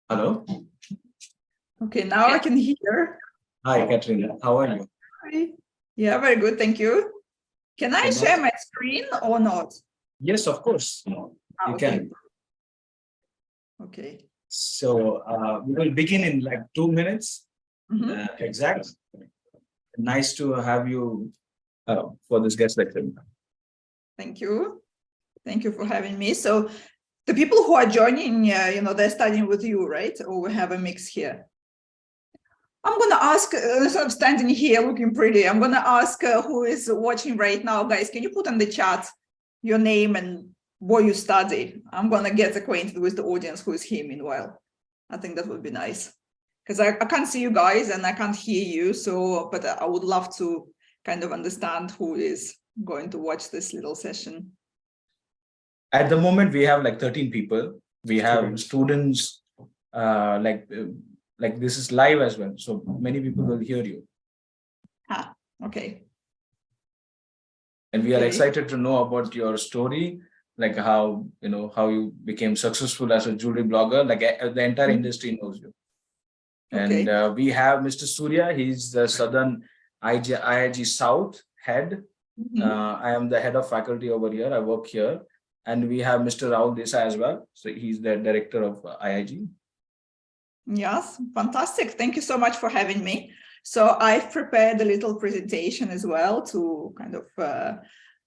Hello. Okay, now I can hear. Hi, Katerina. How are you? Hi. Yeah, very good. Thank you. Can I share my screen or not? Yes, of course. You Okay. can. Okay. So we will begin in like 2 minutes exact. Nice to have you for this guest lecture. Thank you. Thank you for having me. So the people who are joining, they're studying with you, right? Or we have a mix here. I'm going to ask, I'm standing here looking pretty. I'm going to ask who is watching right now. Guys, can you put in the chat your name and what you study? I'm going to get acquainted with the audience who is here meanwhile. I think that would be nice. Because I can't see you guys and I can't hear you. So, but I would love to kind of understand who is going to watch this little session. At the moment, we have like 13 people. We have students like this is live as well. So many people will hear you. Ah, okay. And we are excited to know about your story, like how you became successful as a jewelry blogger. Like the entire industry knows you. And we have Mr. Surya. He's the Southern IIG South head. I am the head of faculty over here. I work here. And we have Mr. Rahul Desai as well. So he's the director of IIG. Yes, fantastic. Thank you so much for having me. So I've prepared a little presentation as well to kind of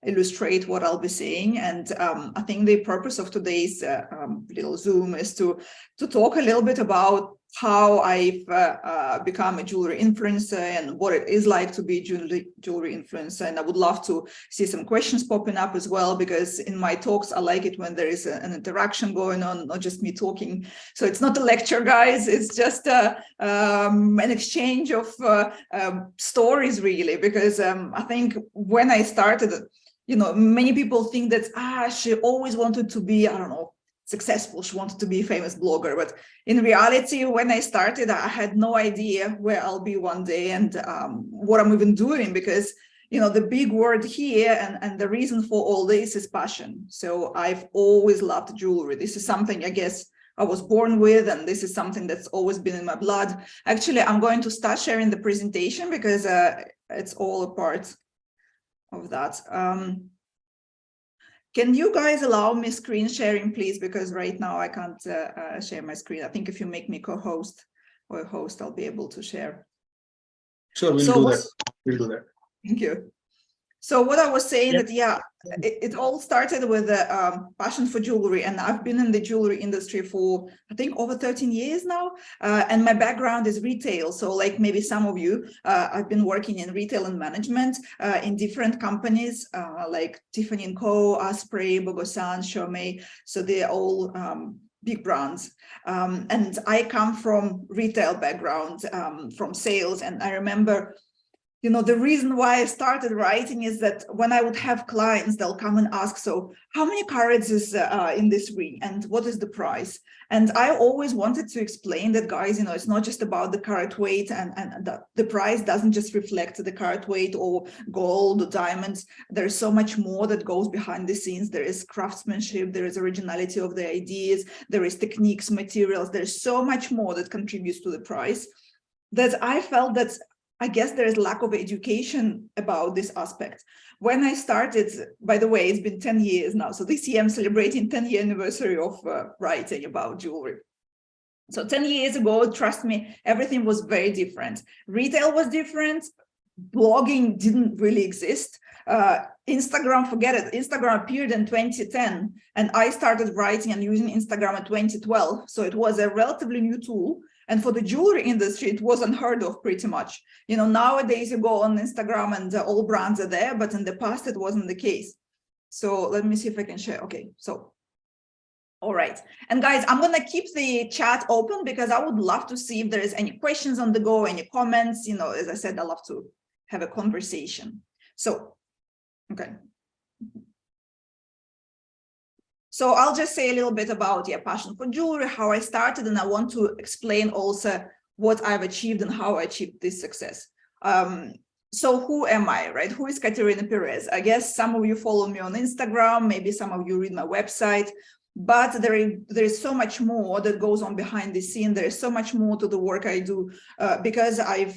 illustrate what I'll be saying. And I think the purpose of today's little Zoom is to talk a little bit about how I've become a jewelry influencer and what it is like to be a jewelry influencer. And I would love to see some questions popping up as well, because in my talks, I like it when there is an interaction going on, not just me talking. So it's not a lecture, guys. It's just an exchange of stories, really, because I think when I started, many people think that, she always wanted to be, I don't know, successful. She wanted to be a famous blogger. But in reality, when I started, I had no idea where I'll be one day and what I'm even doing, because the big word here and the reason for all this is passion. So I've always loved jewelry. This is something, I guess, I was born with, and this is something that's always been in my blood. Actually, I'm going to start sharing the presentation because it's all a part of that. Can you guys allow me screen sharing, please? Because right now I can't share my screen. I think if you make me co-host or host, I'll be able to share. Sure, we'll do that. We'll do that. Thank you. So what I was saying that, it all started with a passion for jewelry, and I've been in the jewelry industry for, I think, over 13 years now. And my background is retail. So like maybe some of you, I've been working in retail and management in different companies like Tiffany & Co, Asprey, Bogosan, Chaumet. So they're all big brands. And I come from retail background, from sales. And I remember the reason why I started writing is that when I would have clients, they'll come and ask, so how many carats is in this ring and what is the price? And I always wanted to explain that, guys, it's not just about the carat weight, and the price doesn't just reflect the carat weight or gold or diamonds. There's so much more that goes behind the scenes. There is craftsmanship, there is originality of the ideas, there is techniques, materials. There's so much more that contributes to the price, that I felt that I guess there is lack of education about this aspect. When I started, by the way, it's been 10 years now. So this year I'm celebrating 10-year anniversary of writing about jewelry. So 10 years ago, trust me, everything was very different. Retail was different. Blogging didn't really exist. Instagram, forget it. Instagram appeared in 2010, and I started writing and using Instagram in 2012. So it was a relatively new tool. And for the jewelry industry, it was unheard of pretty much. Nowadays you go on Instagram and all brands are there, but in the past it wasn't the case. So let me see if I can share. Okay, so, all right. And guys, I'm gonna keep the chat open because I would love to see if there is any questions on the go, any comments. As I said, I love to have a conversation. So, okay. So I'll just say a little bit about passion for jewelry, how I started, and I want to explain also what I've achieved and how I achieved this success. So who am I, right? Who is Katerina Perez? I guess some of you follow me on Instagram, maybe some of you read my website, but there is so much more that goes on behind the scene. There is so much more to the work I do, because I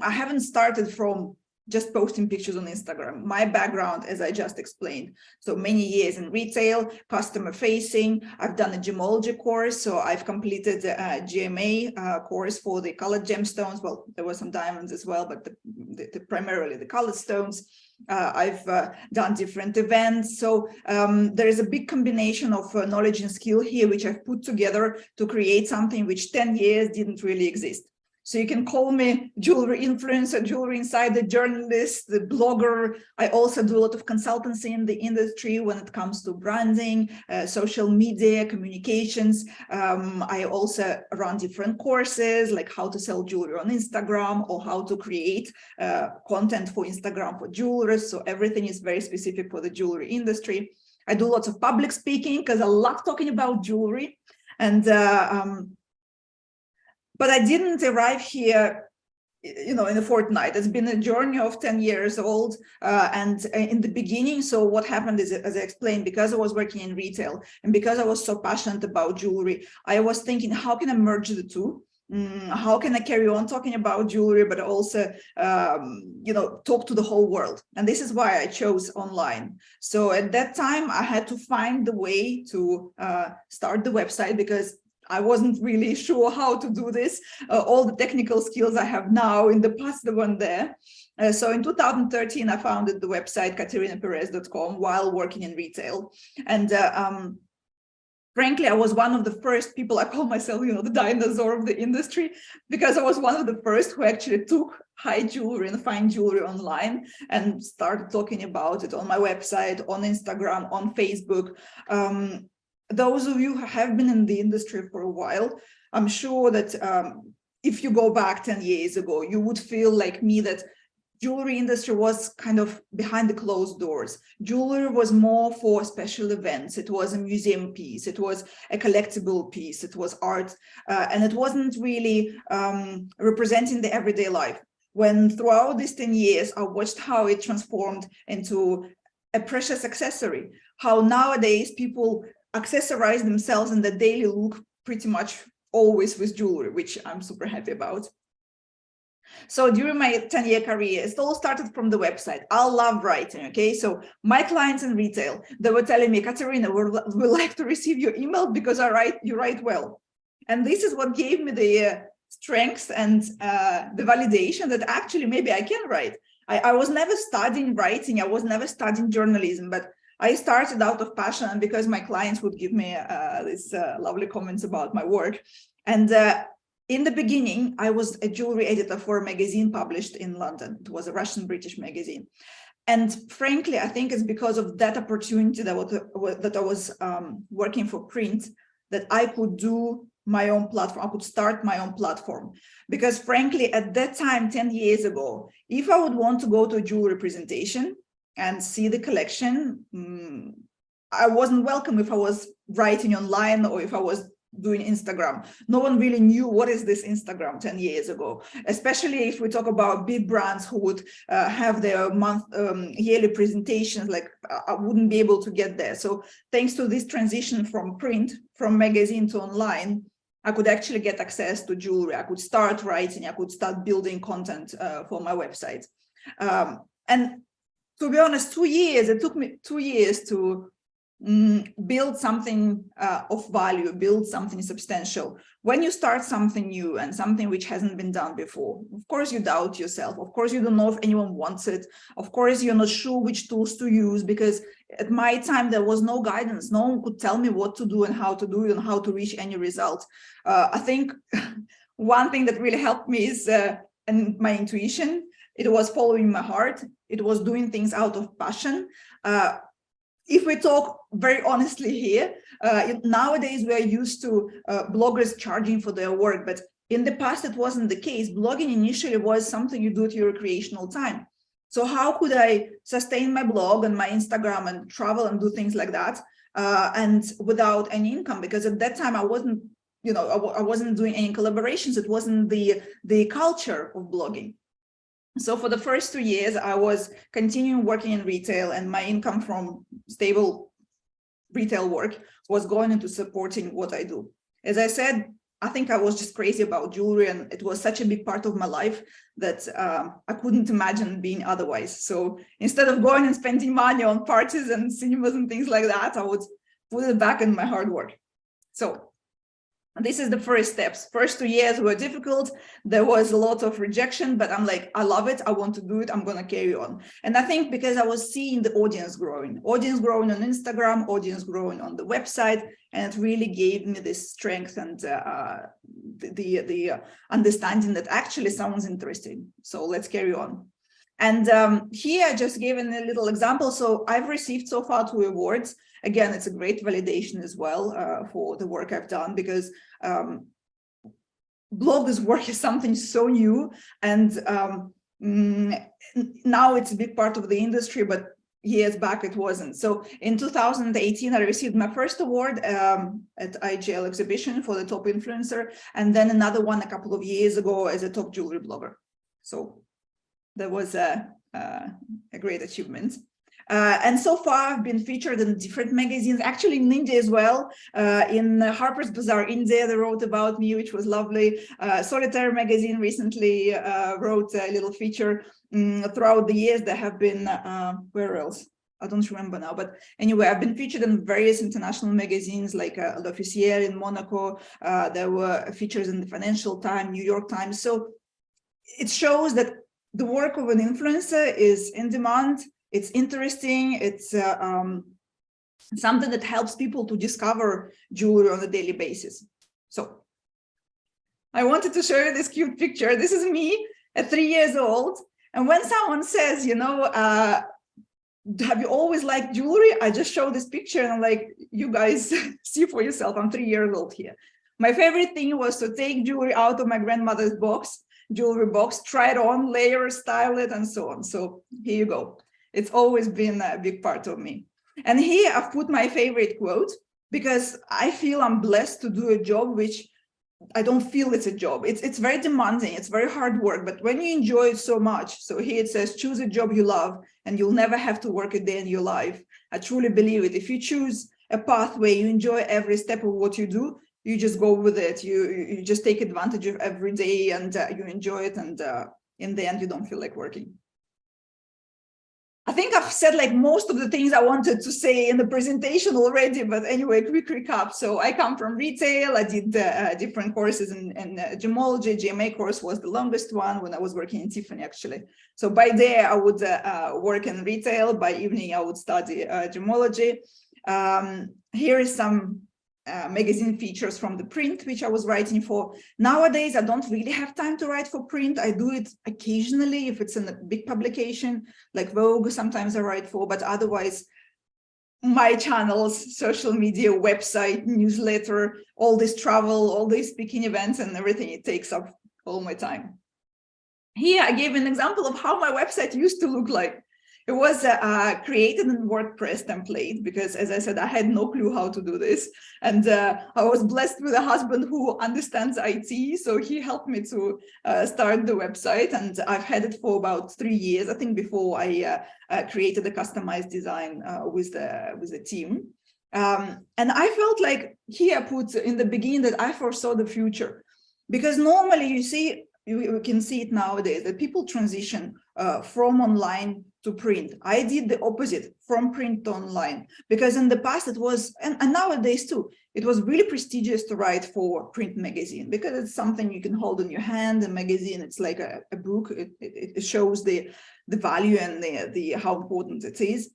haven't started from just posting pictures on Instagram. My background, as I just explained, so many years in retail, customer facing. I've done a gemology course, so I've completed a GMA course for the colored gemstones. Well, there were some diamonds as well, but primarily the colored stones. I've done different events. So there is a big combination of knowledge and skill here, which I've put together to create something which 10 years didn't really exist. So you can call me jewelry influencer, jewelry insider, journalist, the blogger. I also do a lot of consultancy in the industry when it comes to branding, social media, communications. I also run different courses, like how to sell jewelry on Instagram or how to create content for Instagram for jewelers. So everything is very specific for the jewelry industry. I do lots of public speaking because I love talking about jewelry. And but I didn't arrive here, in a fortnight. It's been a journey of 10 years old. And in the beginning, so what happened is, as I explained, because I was working in retail and because I was so passionate about jewelry, I was thinking, how can I merge the two? How can I carry on talking about jewelry, but also, talk to the whole world? And this is why I chose online. So at that time, I had to find the way to start the website, because I wasn't really sure how to do this. All the technical skills I have now, in the past, they weren't there. So in 2013, I founded the website katerinaperez.com while working in retail. And frankly, I was one of the first people. I call myself, the dinosaur of the industry, because I was one of the first who actually took high jewelry and fine jewelry online and started talking about it on my website, on Instagram, on Facebook. Those of you who have been in the industry for a while, I'm sure that if you go back 10 years ago, you would feel like me that jewelry industry was kind of behind the closed doors. Jewelry was more for special events. It was a museum piece. It was a collectible piece. It was art. And it wasn't really representing the everyday life. When throughout these 10 years, I watched how it transformed into a precious accessory, how nowadays people accessorize themselves in the daily look pretty much always with jewelry, which I'm super happy about. So during my 10-year career, it all started from the website. I love writing, okay? So my clients in retail, they were telling me, Katerina, we like to receive your email because you write well. And this is what gave me the strength and the validation that actually maybe I can write. I was never studying writing. I was never studying journalism, but I started out of passion, and because my clients would give me these lovely comments about my work. And in the beginning, I was a jewelry editor for a magazine published in London. It was a Russian-British magazine. And frankly, I think it's because of that opportunity that I was working for print, that I could do my own platform. I could start my own platform. Because frankly, at that time, 10 years ago, if I would want to go to a jewelry presentation and see the collection, I wasn't welcome if I was writing online or if I was doing Instagram. No one really knew what is this Instagram 10 years ago, especially if we talk about big brands who would have their yearly presentations. Like I wouldn't be able to get there. So thanks to this transition from print, from magazine to online, I could actually get access to jewelry. I could start writing. I could start building content for my website. And to be honest, it took me 2 years to build something of value, build something substantial. When you start something new and something which hasn't been done before, of course you doubt yourself. Of course you don't know if anyone wants it. Of course you're not sure which tools to use, because at my time there was no guidance. No one could tell me what to do and how to do it and how to reach any result. I think one thing that really helped me is and my intuition. It was following my heart. It was doing things out of passion. If we talk very honestly here, nowadays we are used to bloggers charging for their work, but in the past it wasn't the case. Blogging initially was something you do at your recreational time. So how could I sustain my blog and my Instagram and travel and do things like that and without any income? Because at that time I wasn't, I wasn't doing any collaborations. It wasn't the culture of blogging. So for the first 2 years, I was continuing working in retail, and my income from stable retail work was going into supporting what I do. As I said, I think I was just crazy about jewelry, and it was such a big part of my life that I couldn't imagine being otherwise. So instead of going and spending money on parties and cinemas and things like that, I would put it back in my hard work. So this is the first steps. First 2 years were difficult. There was a lot of rejection, but I'm like, I love it. I want to do it. I'm going to carry on. And I think because I was seeing the audience growing on Instagram, audience growing on the website, and it really gave me this strength and the understanding that actually someone's interested. So let's carry on. And here I just gave a little example. So I've received so far 2 awards. Again, it's a great validation as well for the work I've done, because bloggers' work is something so new, and now it's a big part of the industry, but years back it wasn't. So in 2018, I received my first award at IGL exhibition for the top influencer, and then another one a couple of years ago as a top jewelry blogger. So that was a great achievement. And so far, I've been featured in different magazines, actually in India as well. In Harper's Bazaar India, they wrote about me, which was lovely. Solitaire magazine recently wrote a little feature. Throughout the years, there have been, where else? I don't remember now, but anyway, I've been featured in various international magazines like L'Officiel in Monaco. There were features in the Financial Times, New York Times. So it shows that the work of an influencer is in demand. It's interesting. It's something that helps people to discover jewelry on a daily basis. So I wanted to show you this cute picture. This is me at 3 years old. And when someone says, you know, have you always liked jewelry? I just show this picture and I'm like, you guys see for yourself. I'm 3 years old here. My favorite thing was to take jewelry out of my grandmother's jewelry box, try it on, layer, style it, and so on. So here you go. It's always been a big part of me. And here I've put my favorite quote, because I feel I'm blessed to do a job which I don't feel it's a job. It's very demanding. It's very hard work. But when you enjoy it so much, so here it says, choose a job you love and you'll never have to work a day in your life. I truly believe it. If you choose a pathway, you enjoy every step of what you do, you just go with it. You just take advantage of every day and you enjoy it. And in the end, you don't feel like working. I think I've said like most of the things I wanted to say in the presentation already, but anyway, quick recap. So I come from retail. I did different courses in gemology. GMA course was the longest one when I was working in Tiffany, actually. So by day I would work in retail. By evening I would study gemology. Here is some magazine features from the print, which I was writing for. Nowadays, I don't really have time to write for print. I do it occasionally if it's in a big publication like Vogue, sometimes I write for, but otherwise my channels, social media, website, newsletter, all this travel, all these speaking events and everything, it takes up all my time. Here I gave an example of how my website used to look like. It was created in WordPress template because, as I said, I had no clue how to do this. And I was blessed with a husband who understands IT. So he helped me to start the website. And I've had it for about 3 years, I think, before I created a customized design with the team. And I felt like here I put in the beginning that I foresaw the future. Because normally you can see it nowadays that people transition from online to print. I did the opposite, from print to online, because in the past it was, and nowadays too, it was really prestigious to write for print magazine because it's something you can hold in your hand. A magazine, it's like a book. It shows the value and the how important it is.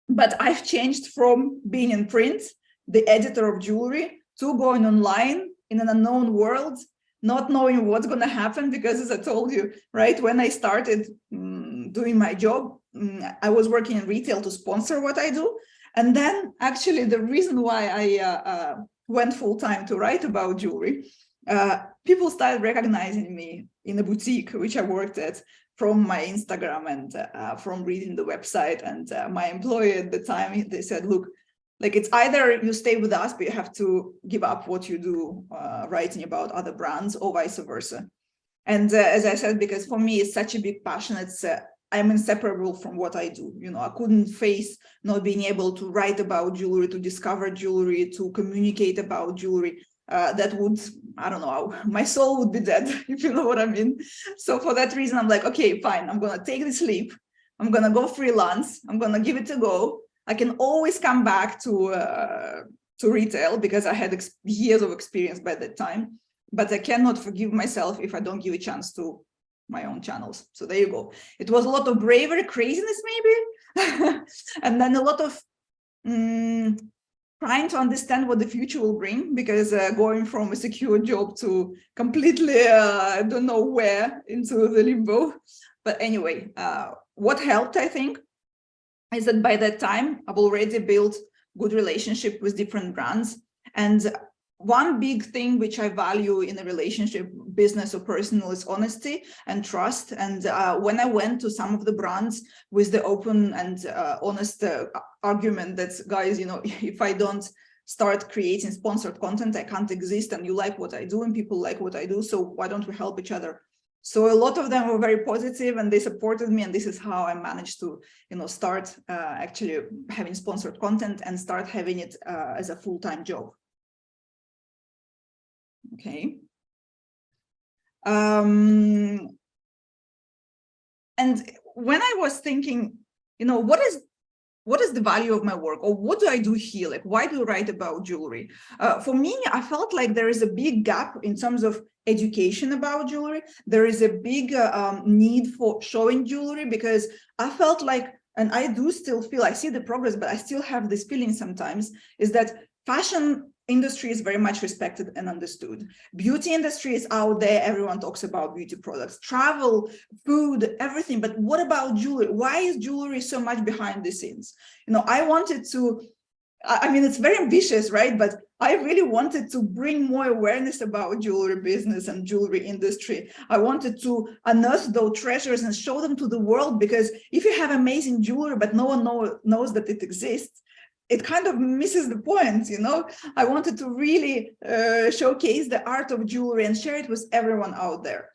But I've changed from being in print, the editor of jewelry, to going online in an unknown world, not knowing what's going to happen, because as I told you, right, when I started doing my job, I was working in retail to sponsor what I do. And then actually the reason why I went full-time to write about jewelry, people started recognizing me in a boutique, which I worked at, from my Instagram and from reading the website. And my employer at the time, they said, look, like it's either you stay with us, but you have to give up what you do writing about other brands, or vice versa. And as I said, because for me, it's such a big passion, I'm inseparable from what I do. I couldn't face not being able to write about jewelry, to discover jewelry, to communicate about jewelry. That would, I don't know, my soul would be dead, if you know what I mean. So for that reason, I'm like, okay, fine, I'm going to take this leap. I'm going to go freelance. I'm going to give it a go. I can always come back to retail because I had years of experience by that time, but I cannot forgive myself if I don't give a chance to my own channels. So there you go. It was a lot of bravery, craziness maybe, and then a lot of trying to understand what the future will bring, because going from a secure job to completely, I don't know where, into the limbo. But anyway, what helped, I think, is that by that time, I've already built good relationship with different brands. And one big thing which I value in a relationship, business or personal, is honesty and trust. And when I went to some of the brands with the open and honest argument that, guys, if I don't start creating sponsored content, I can't exist, and you like what I do and people like what I do, so why don't we help each other? So a lot of them were very positive and they supported me, and this is how I managed to, start actually having sponsored content and start having it as a full-time job. Okay. And when I was thinking, what is the value of my work, or what do I do here? Like, why do I write about jewelry? For me, I felt like there is a big gap in terms of education about jewelry. There is a big need for showing jewelry, because I felt like, and I do still feel, I see the progress, but I still have this feeling sometimes, is that fashion industry is very much respected and understood. Beauty industry is out there. Everyone talks about beauty products, travel, food, everything. But what about jewelry? Why is jewelry so much behind the scenes? I wanted to, I mean, it's very ambitious, right? But I really wanted to bring more awareness about jewelry business and jewelry industry. I wanted to unearth those treasures and show them to the world, because if you have amazing jewelry, but no one knows that it exists, it kind of misses the point, I wanted to really showcase the art of jewelry and share it with everyone out there.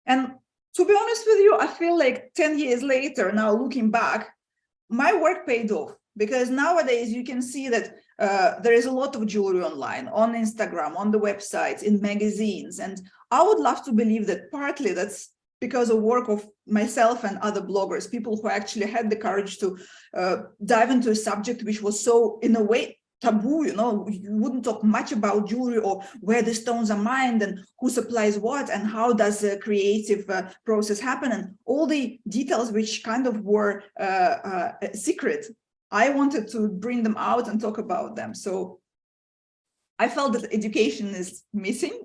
And to be honest with you, I feel like 10 years later, now looking back, my work paid off, because nowadays you can see that there is a lot of jewelry online, on Instagram, on the websites, in magazines. And I would love to believe that partly that's because of work of myself and other bloggers, people who actually had the courage to dive into a subject which was so, in a way, taboo. You wouldn't talk much about jewelry, or where the stones are mined, and who supplies what, and how does the creative process happen, and all the details which kind of were secret. I wanted to bring them out and talk about them. So I felt that education is missing.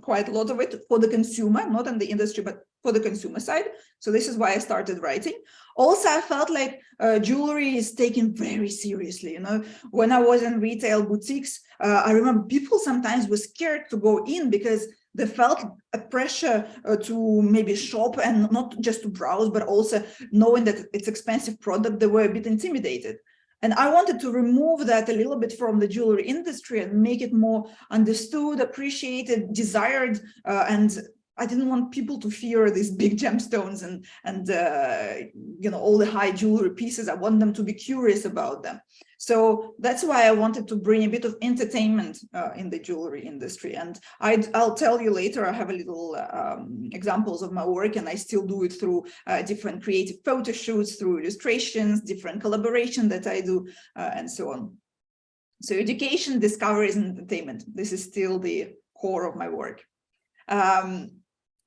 Quite a lot of it for the consumer, not in the industry, but for the consumer side. So this is why I started writing. Also, I felt like jewelry is taken very seriously. When I was in retail boutiques, I remember people sometimes were scared to go in, because they felt a pressure to maybe shop, and not just to browse, but also knowing that it's expensive product, they were a bit intimidated. And I wanted to remove that a little bit from the jewelry industry and make it more understood, appreciated, desired. And I didn't want people to fear these big gemstones and all the high jewelry pieces. I want them to be curious about them. So that's why I wanted to bring a bit of entertainment in the jewelry industry. And I'll tell you later, I have a little examples of my work, and I still do it through different creative photo shoots, through illustrations, different collaboration that I do, and so on. So education, discoveries, and entertainment. This is still the core of my work.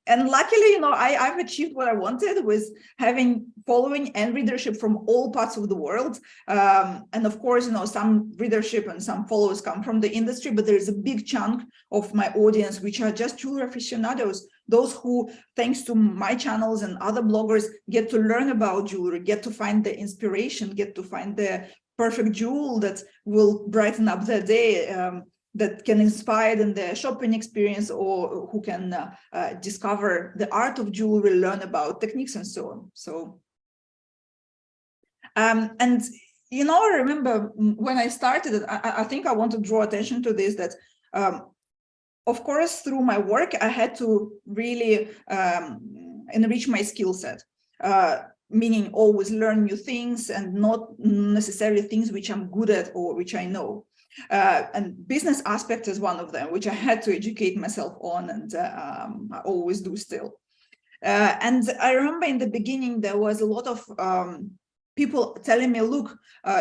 And luckily, I've achieved what I wanted, with having following and readership from all parts of the world. And of course, some readership and some followers come from the industry, but there is a big chunk of my audience which are just jewelry aficionados, those who, thanks to my channels and other bloggers, get to learn about jewelry, get to find the inspiration, get to find the perfect jewel that will brighten up their day, that can inspire in their shopping experience, or who can discover the art of jewelry, learn about techniques and so on. So, and I remember when I started, I think I want to draw attention to this, that of course, through my work, I had to really enrich my skill set. meaning always learn new things and not necessarily things which I'm good at or which I know. And business aspect is one of them, which I had to educate myself on, and I always do still. And I remember in the beginning, there was a lot of people telling me, look,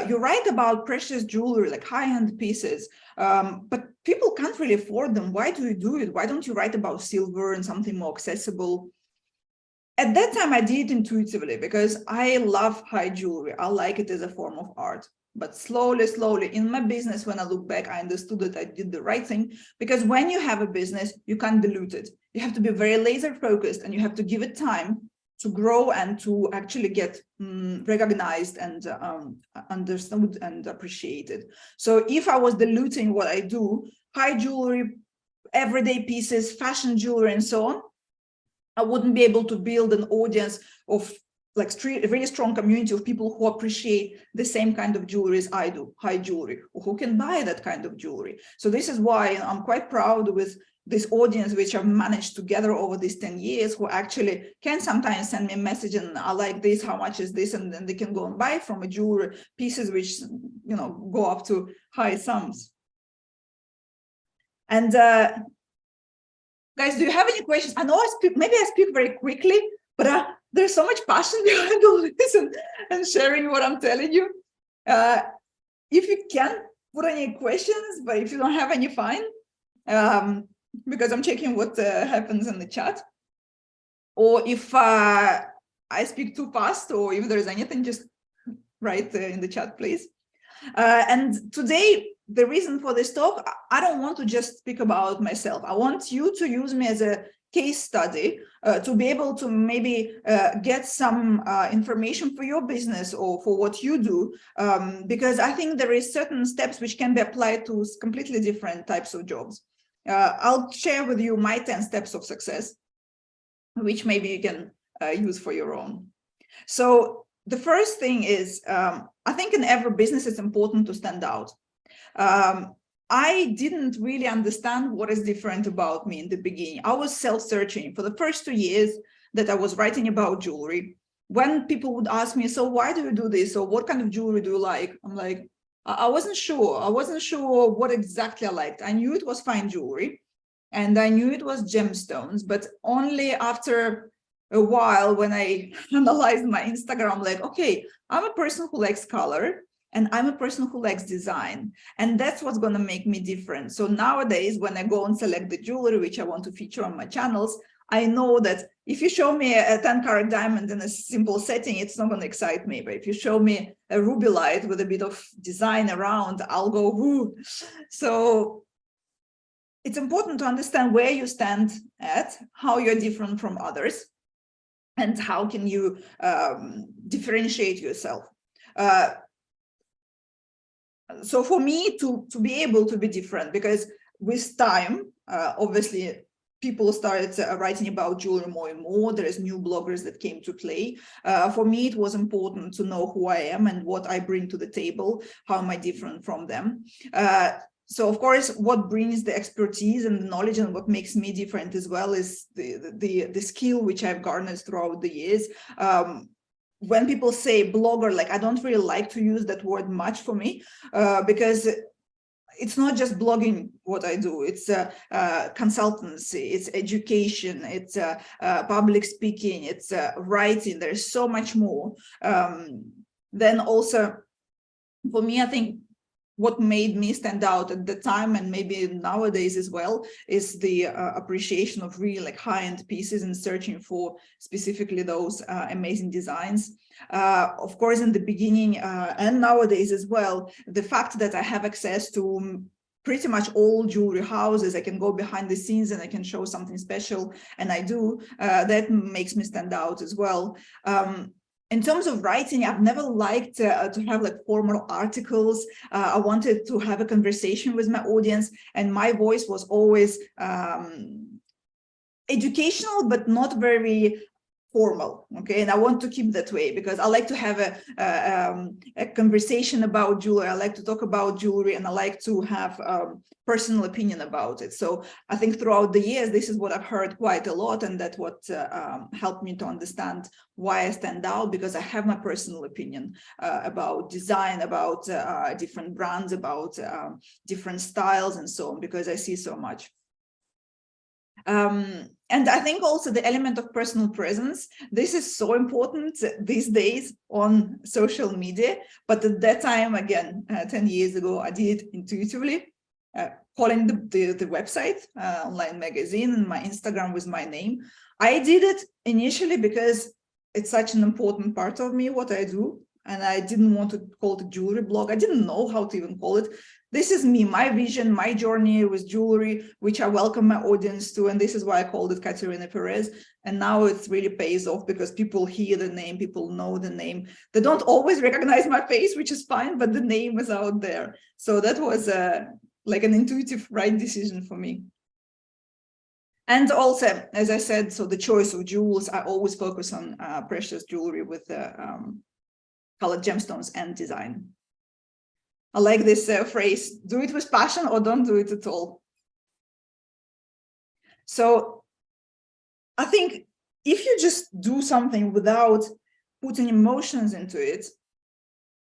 you write about precious jewelry, like high-end pieces, but people can't really afford them. Why do you do it? Why don't you write about silver and something more accessible? At that time, I did it intuitively because I love high jewelry. I like it as a form of art. But slowly in my business, when I look back, I understood that I did the right thing, because when you have a business, you can't dilute it. You have to be very laser focused, and you have to give it time to grow and to actually get recognized and understood and appreciated. So if I was diluting what I do, high jewelry, everyday pieces, fashion jewelry, and so on, I wouldn't be able to build an audience of like a really strong community of people who appreciate the same kind of jewelry as I do, high jewelry, or who can buy that kind of jewelry. So this is why I'm quite proud with this audience, which I've managed to gather over these 10 years, who actually can sometimes send me a message and I like this, how much is this? And then they can go and buy from a jewelry pieces, which, you know, go up to high sums. And guys, do you have any questions? I know maybe I speak very quickly, but there's so much passion behind all this and sharing what I'm telling you. If you can put any questions, but if you don't have any, fine. Because I'm checking what happens in the chat. Or if I speak too fast, or if there's anything, just write in the chat, please. And today, the reason for this talk, I don't want to just speak about myself. I want you to use me as a case study to be able to maybe get some information for your business or for what you do, because I think there is certain steps which can be applied to completely different types of jobs. I'll share with you my 10 steps of success, which maybe you can use for your own. So the first thing is, I think in every business, it's important to stand out. I didn't really understand what is different about me in the beginning. I was self-searching for the first 2 years that I was writing about jewelry. When people would ask me, so why do you do this? Or what kind of jewelry do you like? I'm like, I wasn't sure. I wasn't sure what exactly I liked. I knew it was fine jewelry and I knew it was gemstones, but only after a while when I analyzed my Instagram, like, okay, I'm a person who likes color and I'm a person who likes design, and that's what's going to make me different. So nowadays, when I go and select the jewelry which I want to feature on my channels, I know that if you show me a 10-carat diamond in a simple setting, it's not going to excite me. But if you show me a ruby light with a bit of design around, I'll go, whoo. So it's important to understand where you stand at, how you're different from others, and how can you differentiate yourself. So for me to be able to be different, because with time, obviously, people started writing about jewelry more and more. There's new bloggers that came to play. For me, it was important to know who I am and what I bring to the table. How am I different from them? So, of course, what brings the expertise and the knowledge and what makes me different as well is the skill which I've garnered throughout the years. When people say blogger, like, I don't really like to use that word much for me, because it's not just blogging what I do. It's consultancy, it's education, it's public speaking, it's writing. There's so much more. Then also, for me, I think what made me stand out at the time, and maybe nowadays as well, is the appreciation of really like high-end pieces and searching for specifically those amazing designs. Of course, in the beginning and nowadays as well, the fact that I have access to pretty much all jewelry houses, I can go behind the scenes and I can show something special, and I do, that makes me stand out as well. In terms of writing, I've never liked to have like formal articles. I wanted to have a conversation with my audience, and my voice was always educational, but not very formal, okay? And I want to keep that way because I like to have a conversation about jewelry. I like to talk about jewelry, and I like to have personal opinion about it. So I think throughout the years, this is what I've heard quite a lot, and that's what helped me to understand why I stand out, because I have my personal opinion about design, about different brands, about different styles and so on, because I see so much. And I think also the element of personal presence, this is so important these days on social media. But at that time, again, 10 years ago, I did it intuitively, calling the website, online magazine, and my Instagram with my name. I did it initially because it's such an important part of me, what I do. And I didn't want to call it a jewelry blog. I didn't know how to even call it. This is me, my vision, my journey with jewelry, which I welcome my audience to. And this is why I called it Katerina Perez. And now it really pays off because people hear the name, people know the name. They don't always recognize my face, which is fine, but the name is out there. So that was like an intuitive right decision for me. And also, as I said, so the choice of jewels, I always focus on precious jewelry with colored gemstones and design. I like this phrase, do it with passion or don't do it at all. So I think if you just do something without putting emotions into it,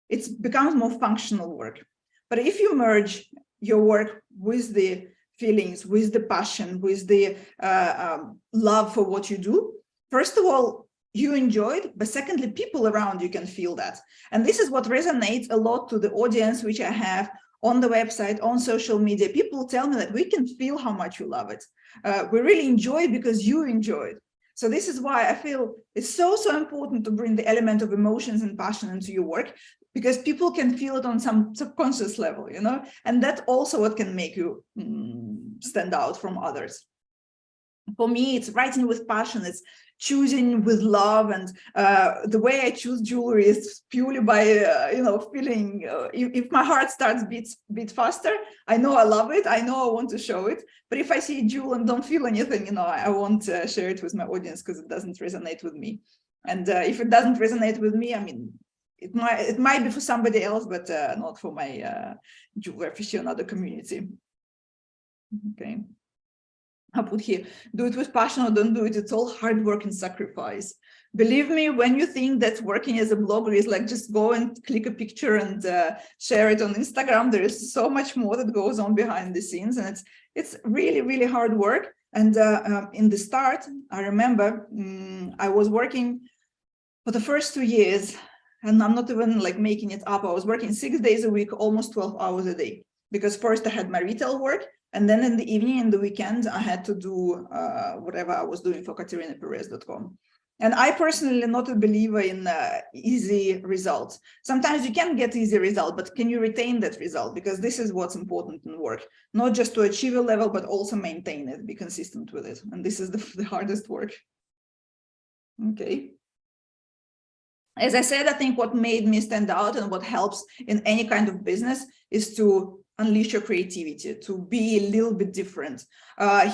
it becomes more functional work. But if you merge your work with the feelings, with the passion, with the love for what you do, first of all, you enjoy it, but secondly, people around you can feel that. And this is what resonates a lot to the audience, which I have on the website, on social media. People tell me that we can feel how much you love it. We really enjoy it because you enjoy it. So this is why I feel it's so important to bring the element of emotions and passion into your work, because people can feel it on some subconscious level, you know, and that's also what can make you stand out from others. For me, it's writing with passion, it's choosing with love, and the way I choose jewelry is purely by feeling. If my heart starts beat faster, I know I love it, I know I want to show it. But if I see a jewel and don't feel anything, you know, I won't share it with my audience because it doesn't resonate with me. And if it doesn't resonate with me, I mean, it might be for somebody else, but not for my jewelry aficionado community. Okay. I put here, do it with passion or don't do it. It's all hard work and sacrifice. Believe me, when you think that working as a blogger is like just go and click a picture and share it on Instagram, there is so much more that goes on behind the scenes, and it's really, really hard work. And in the start, I remember I was working for the first 2 years, and I'm not even like making it up. I was working 6 days a week, almost 12 hours a day, because first I had my retail work. And then in the evening and the weekend, I had to do whatever I was doing for katerinaperez.com. And I personally am not a believer in easy results. Sometimes you can get easy result, but can you retain that result? Because this is what's important in work, not just to achieve a level, but also maintain it, be consistent with it. And this is the hardest work. Okay. As I said, I think what made me stand out and what helps in any kind of business is to unleash your creativity, to be a little bit different.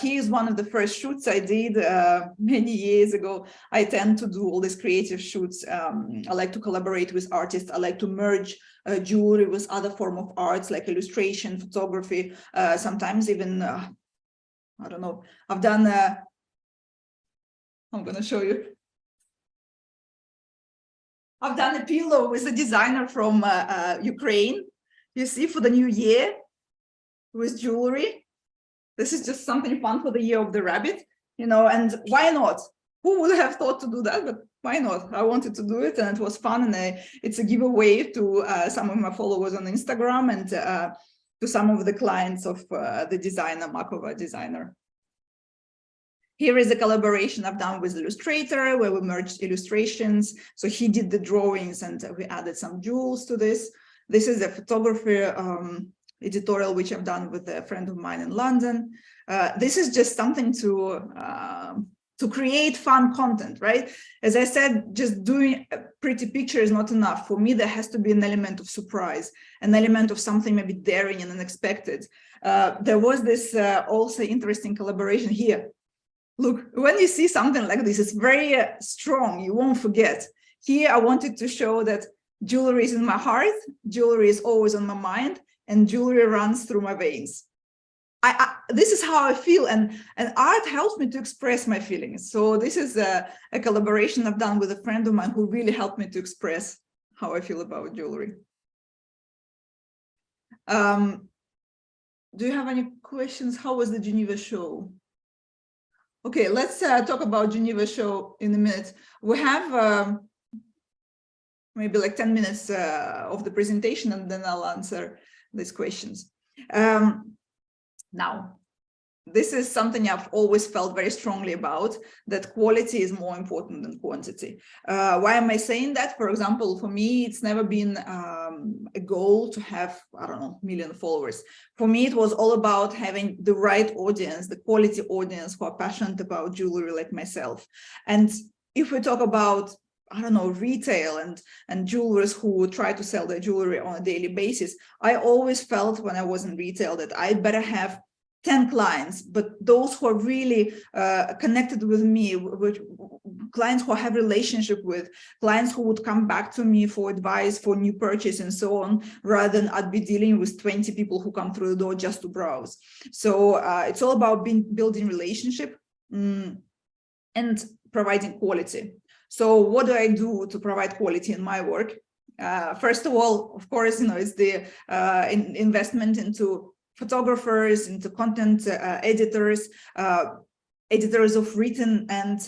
Here's one of the first shoots I did many years ago. I tend to do all these creative shoots. I like to collaborate with artists. I like to merge jewelry with other form of arts like illustration, photography, sometimes even, I don't know, I've done, I'm gonna show you. I've done a pillow with a designer from Ukraine. You see, for the new year with jewelry. This is just something fun for the year of the rabbit, you know, and why not? Who would have thought to do that? But why not? I wanted to do it and it was fun. And it's a giveaway to some of my followers on Instagram and to some of the clients of the designer, Makova designer. Here is a collaboration I've done with Illustrator where we merged illustrations. So he did the drawings and we added some jewels to this. This is a photography editorial which I've done with a friend of mine in London. This is just something to create fun content, right? As I said, just doing a pretty picture is not enough. For me, there has to be an element of surprise, an element of something maybe daring and unexpected. There was this also interesting collaboration here. look, when you see something like this, it's very strong, you won't forget. Here, I wanted to show that jewelry is in my heart, jewelry is always on my mind, and jewelry runs through my veins. This is how I feel, and art helps me to express my feelings. So this is a collaboration I've done with a friend of mine who really helped me to express how I feel about jewelry. Do you have any questions? How was the Geneva show? Okay, let's talk about Geneva show in a minute. We have maybe like 10 minutes of the presentation, and then I'll answer these questions. Now, this is something I've always felt very strongly about, that quality is more important than quantity. Why am I saying that? For example, for me, it's never been a goal to have, I don't know, 1 million followers. For me, it was all about having the right audience, the quality audience who are passionate about jewelry like myself. And if we talk about, I don't know, retail and jewelers who try to sell their jewelry on a daily basis, I always felt when I was in retail that I'd better have 10 clients, but those who are really connected with me, with clients who I have relationship with, clients who would come back to me for advice, for new purchase and so on, rather than I'd be dealing with 20 people who come through the door just to browse. So it's all about building relationship and providing quality. So what do I do to provide quality in my work? First of all, of course, it's the investment into photographers, into content editors, editors of written and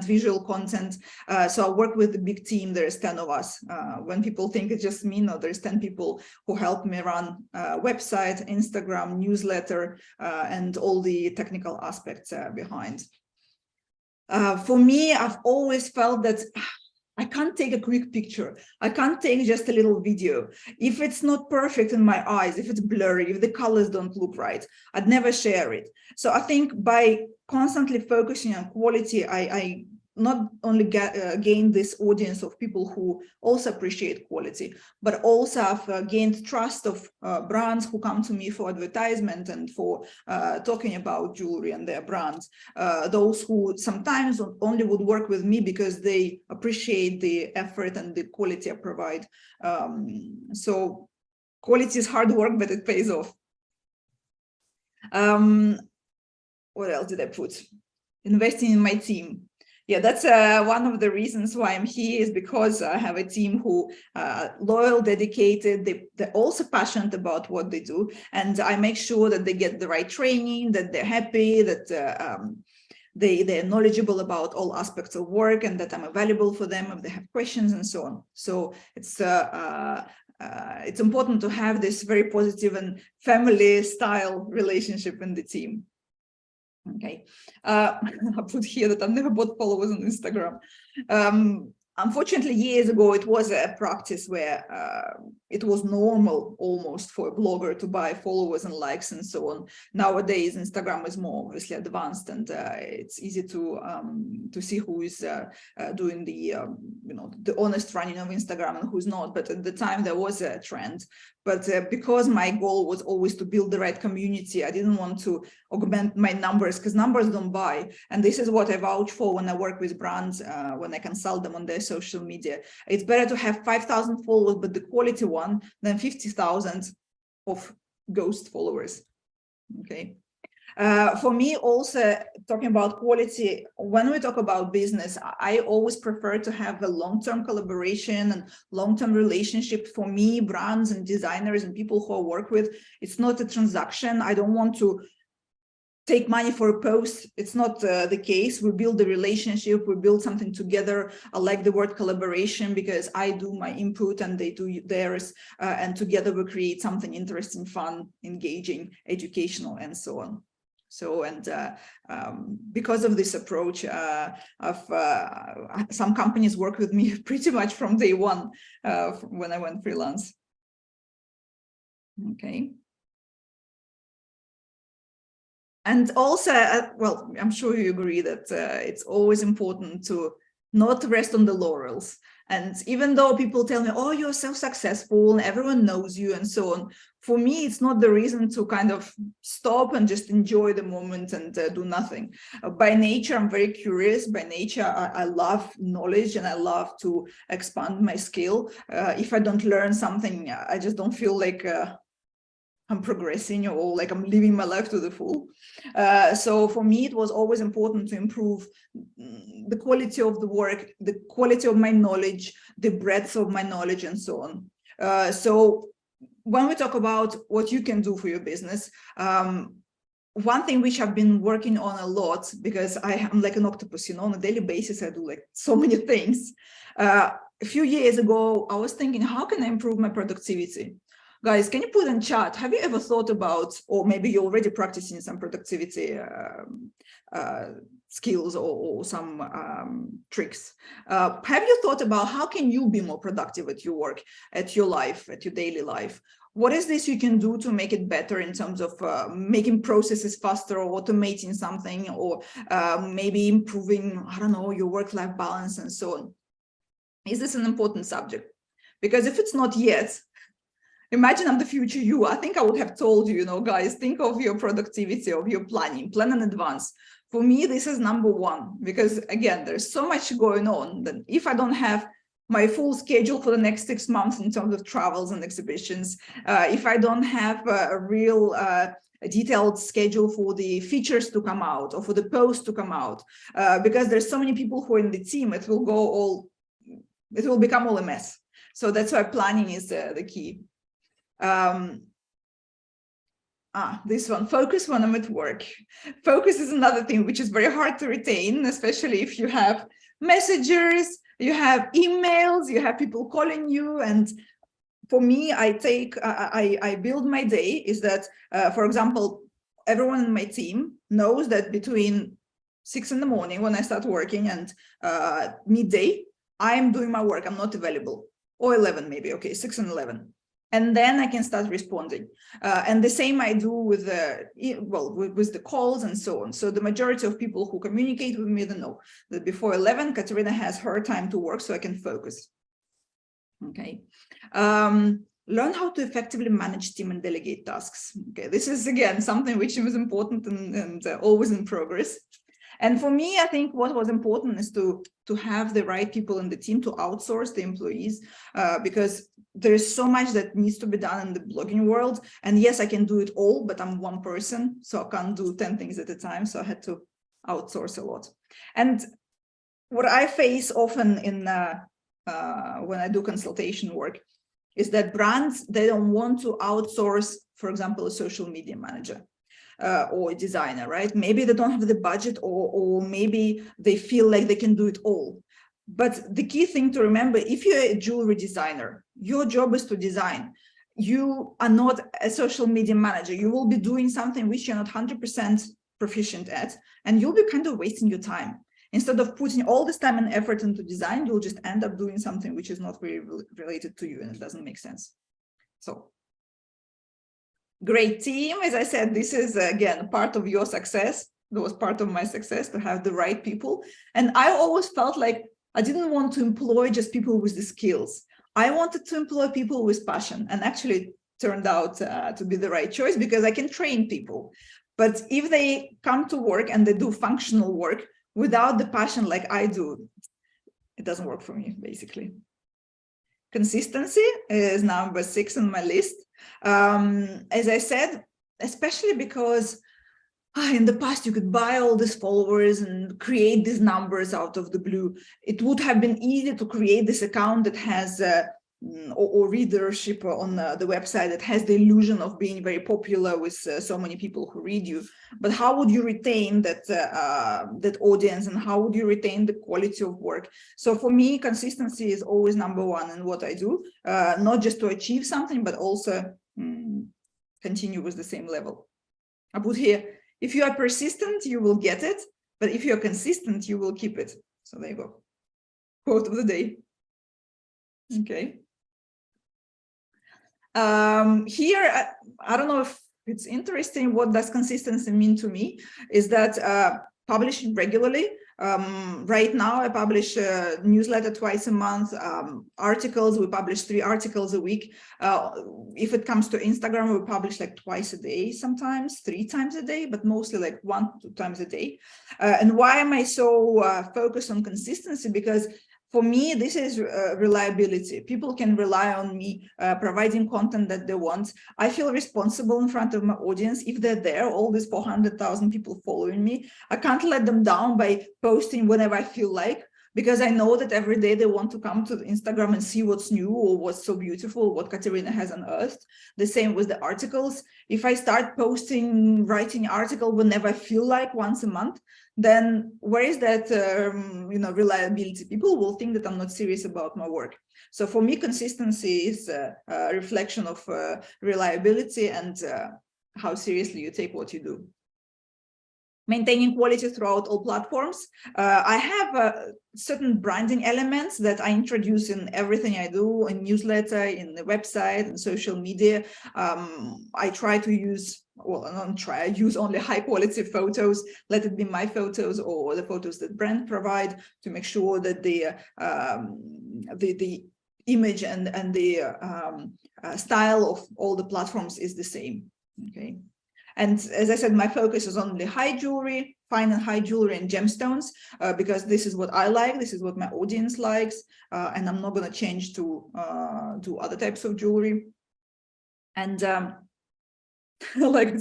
visual content. So I work with a big team. There's 10 of us. When people think it's just me, no, there's 10 people who help me run website, Instagram, newsletter, and all the technical aspects behind. For me, I've always felt that I can't take a quick picture. I can't take just a little video. If it's not perfect in my eyes, if it's blurry, if the colors don't look right, I'd never share it. So I think by constantly focusing on quality, I not only gained this audience of people who also appreciate quality, but also I've gained trust of brands who come to me for advertisement and for talking about jewelry and their brands. Those who sometimes only would work with me because they appreciate the effort and the quality I provide. So quality is hard work, but it pays off. What else did I put? Investing in my team. Yeah, that's one of the reasons why I'm here, is because I have a team who loyal, dedicated, they're also passionate about what they do. And I make sure that they get the right training, that they're happy, that they're knowledgeable about all aspects of work, and that I'm available for them if they have questions and so on. So it's important to have this very positive and family style relationship in the team. Okay, I put here that I've never bought followers on Instagram. Unfortunately, years ago, it was a practice where it was normal almost for a blogger to buy followers and likes and so on. Nowadays, Instagram is more obviously advanced, and it's easy to see who is doing the the honest running of Instagram and who's not. But at the time, there was a trend. But because my goal was always to build the right community, I didn't want to augment my numbers, because numbers don't buy. And this is what I vouch for when I work with brands, when I consult them on their social media. It's better to have 5,000 followers, but the quality one, than 50,000 of ghost followers. Okay. For me, also talking about quality, when we talk about business, I always prefer to have a long-term collaboration and long-term relationship. For me, brands and designers and people who I work with, it's not a transaction. I don't want to take money for a post. It's not the case. We build a relationship, we build something together. I like the word collaboration because I do my input and they do theirs, and together we create something interesting, fun, engaging, educational, and so on. So, and because of this approach, some companies work with me pretty much from day one when I went freelance. Okay. And also, well, I'm sure you agree that it's always important to not rest on the laurels. And even though people tell me, oh, you're so successful and everyone knows you and so on, for me, it's not the reason to kind of stop and just enjoy the moment and do nothing. By nature, I'm very curious. By nature, I love knowledge and I love to expand my skill. If I don't learn something, I just don't feel like I'm progressing or like I'm living my life to the full. So for me, it was always important to improve the quality of the work, the quality of my knowledge, the breadth of my knowledge, and so on. So when we talk about what you can do for your business, one thing which I've been working on a lot, because I'm like an octopus, you know, on a daily basis, I do like so many things. A few years ago, I was thinking, how can I improve my productivity? Guys, can you put in chat, have you ever thought about, or maybe you're already practicing some productivity skills or some tricks? Have you thought about how can you be more productive at your work, at your life, at your daily life? What is this you can do to make it better in terms of making processes faster or automating something, or maybe improving, I don't know, your work-life balance and so on? Is this an important subject? Because if it's not yet, imagine I'm the future you. I think I would have told you, you know, guys, think of your productivity, of your planning, plan in advance. For me, this is number one, because again, there's so much going on that if I don't have my full schedule for the next 6 months in terms of travels and exhibitions, if I don't have a real a detailed schedule for the features to come out or for the posts to come out, because there's so many people who are in the team, it will become all a mess. So that's why planning is the key. This one, focus when I'm at work. Focus is another thing which is very hard to retain, especially if you have messengers, you have emails, you have people calling you. And for me, I build my day is that, for example, everyone in my team knows that between 6 in the morning when I start working and midday, I'm doing my work, I'm not available, or 11 maybe, okay, 6 and 11. And then I can start responding. And the same I do with with the calls and so on. So the majority of people who communicate with me, they know that before 11, Katerina has her time to work so I can focus. Okay. Learn how to effectively manage team and delegate tasks. Okay, this is again something which is important and always in progress. And for me, I think what was important is to have the right people in the team, to outsource the employees, because there is so much that needs to be done in the blogging world. And yes, I can do it all, but I'm one person, so I can't do 10 things at a time. So I had to outsource a lot. And what I face often in when I do consultation work is that brands, they don't want to outsource, for example, a social media manager. Or a designer, right? Maybe they don't have the budget, or maybe they feel like they can do it all. But the key thing to remember, if you're a jewelry designer, your job is to design. You are not a social media manager. You will be doing something which you're not 100% proficient at, and you'll be kind of wasting your time. Instead of putting all this time and effort into design, you'll just end up doing something which is not really related to you, and it doesn't make sense. So, great team. As I said, this is again part of your success. That was part of my success, to have the right people. And I always felt like I didn't want to employ just people with the skills. I wanted to employ people with passion, and actually it turned out to be the right choice, because I can train people. But if they come to work and they do functional work without the passion like I do, it doesn't work for me, basically. Consistency is number 6 on my list. As I said, especially because in the past you could buy all these followers and create these numbers out of the blue. It would have been easy to create this account that has or readership on the website that has the illusion of being very popular with so many people who read you. But how would you retain that that audience, and how would you retain the quality of work? So for me, consistency is always number 1 in what I do, not just to achieve something, but also continue with the same level. I put here, if you are persistent, you will get it, but if you're consistent, you will keep it. So there you go. Quote of the day. Okay. Here, I don't know if it's interesting. What does consistency mean to me is that publishing regularly, Right now, I publish a newsletter twice a month, articles. We publish 3 articles a week. If it comes to Instagram, we publish like twice a day, sometimes 3 times a day, but mostly like 1 to 2 times a day. And why am I so focused on consistency? Because for me, this is reliability. People can rely on me providing content that they want. I feel responsible in front of my audience. If they're there, all these 400,000 people following me, I can't let them down by posting whenever I feel like, because I know that every day they want to come to Instagram and see what's new or what's so beautiful, what Katerina has unearthed. The same with the articles. If I start posting, writing article whenever I feel like once a month, then where is that reliability? People will think that I'm not serious about my work. So for me, consistency is a reflection of reliability and how seriously you take what you do. Maintaining quality throughout all platforms. I have certain branding elements that I introduce in everything I do, in newsletter, in the website, and social media. I try to use, well, I don't try, I use only high quality photos, let it be my photos or the photos that brand provide, to make sure that the image and the style of all the platforms is the same, okay? And as I said, my focus is only high jewelry, fine and high jewelry and gemstones, because this is what I like, this is what my audience likes, and I'm not going to change to other types of jewelry. And like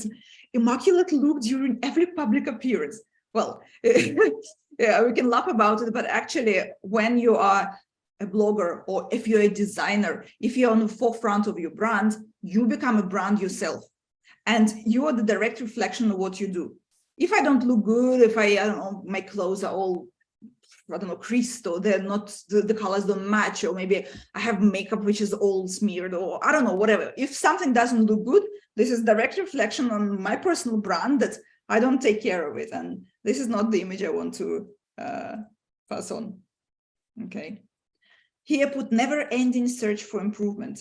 immaculate look during every public appearance. Well, yeah, we can laugh about it, but actually, when you are a blogger, or if you're a designer, if you're on the forefront of your brand, you become a brand yourself. And you are the direct reflection of what you do. If I don't look good, if I don't know, my clothes are all, I don't know, creased, or they're not, the colors don't match, or maybe I have makeup which is all smeared, or I don't know, whatever. If something doesn't look good, this is direct reflection on my personal brand that I don't take care of it. And this is not the image I want to pass on. Okay. Here, put never-ending search for improvement.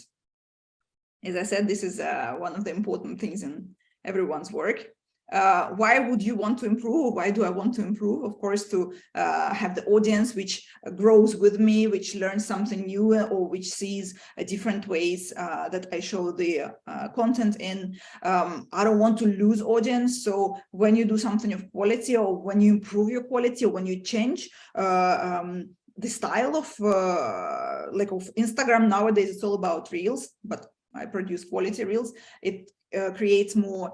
As I said, this is one of the important things in everyone's work. Why would you want to improve? Why do I want to improve? Of course, to have the audience which grows with me, which learns something new, or which sees different ways that I show the content in. I don't want to lose audience. So when you do something of quality, or when you improve your quality, or when you change the style of Instagram nowadays, it's all about reels, but I produce quality reels. It creates more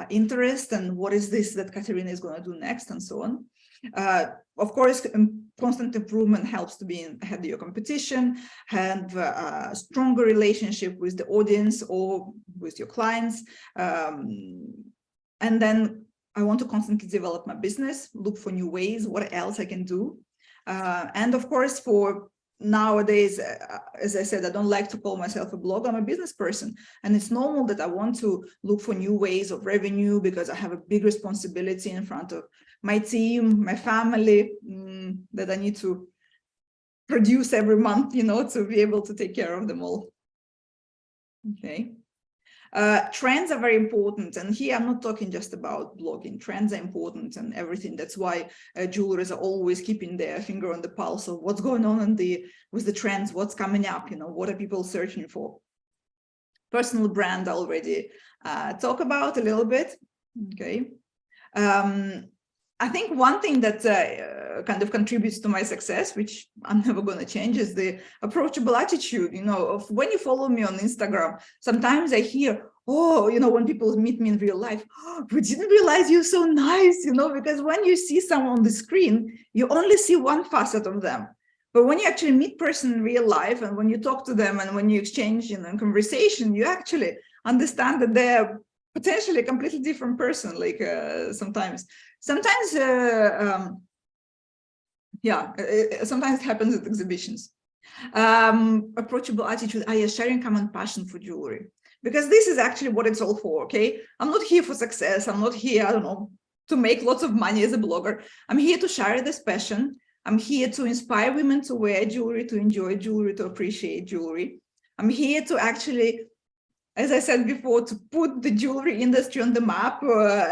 interest, and what is this that Katerina is going to do next, and so on. Of course, constant improvement helps to be ahead of your competition, have a stronger relationship with the audience or with your clients. And then I want to constantly develop my business, look for new ways, what else I can do. And of course, for nowadays, as I said, I don't like to call myself a blogger. I'm a business person, and it's normal that I want to look for new ways of revenue, because I have a big responsibility in front of my team, my family, that I need to produce every month, to be able to take care of them all. Okay. Trends are very important, and here I'm not talking just about blogging. Trends are important and everything. That's why jewelers are always keeping their finger on the pulse of what's going on with the trends, what's coming up, what are people searching for. Personal brand I already talk about a little bit. Okay. I think one thing that kind of contributes to my success, which I'm never going to change, is the approachable attitude, of when you follow me on Instagram. Sometimes I hear, when people meet me in real life, we didn't realize you're so nice, because when you see someone on the screen, you only see one facet of them. But when you actually meet person in real life, and when you talk to them, and when you exchange conversation, you actually understand that they're potentially a completely different person. Like sometimes sometimes it happens at exhibitions. Approachable attitude, sharing common passion for jewelry, because this is actually what it's all for. Okay, I'm not here for success. I'm not here, I don't know, to make lots of money as a blogger. I'm here to share this passion. I'm here to inspire women to wear jewelry, to enjoy jewelry, to appreciate jewelry. I'm here to actually as I said before, to put the jewelry industry on the map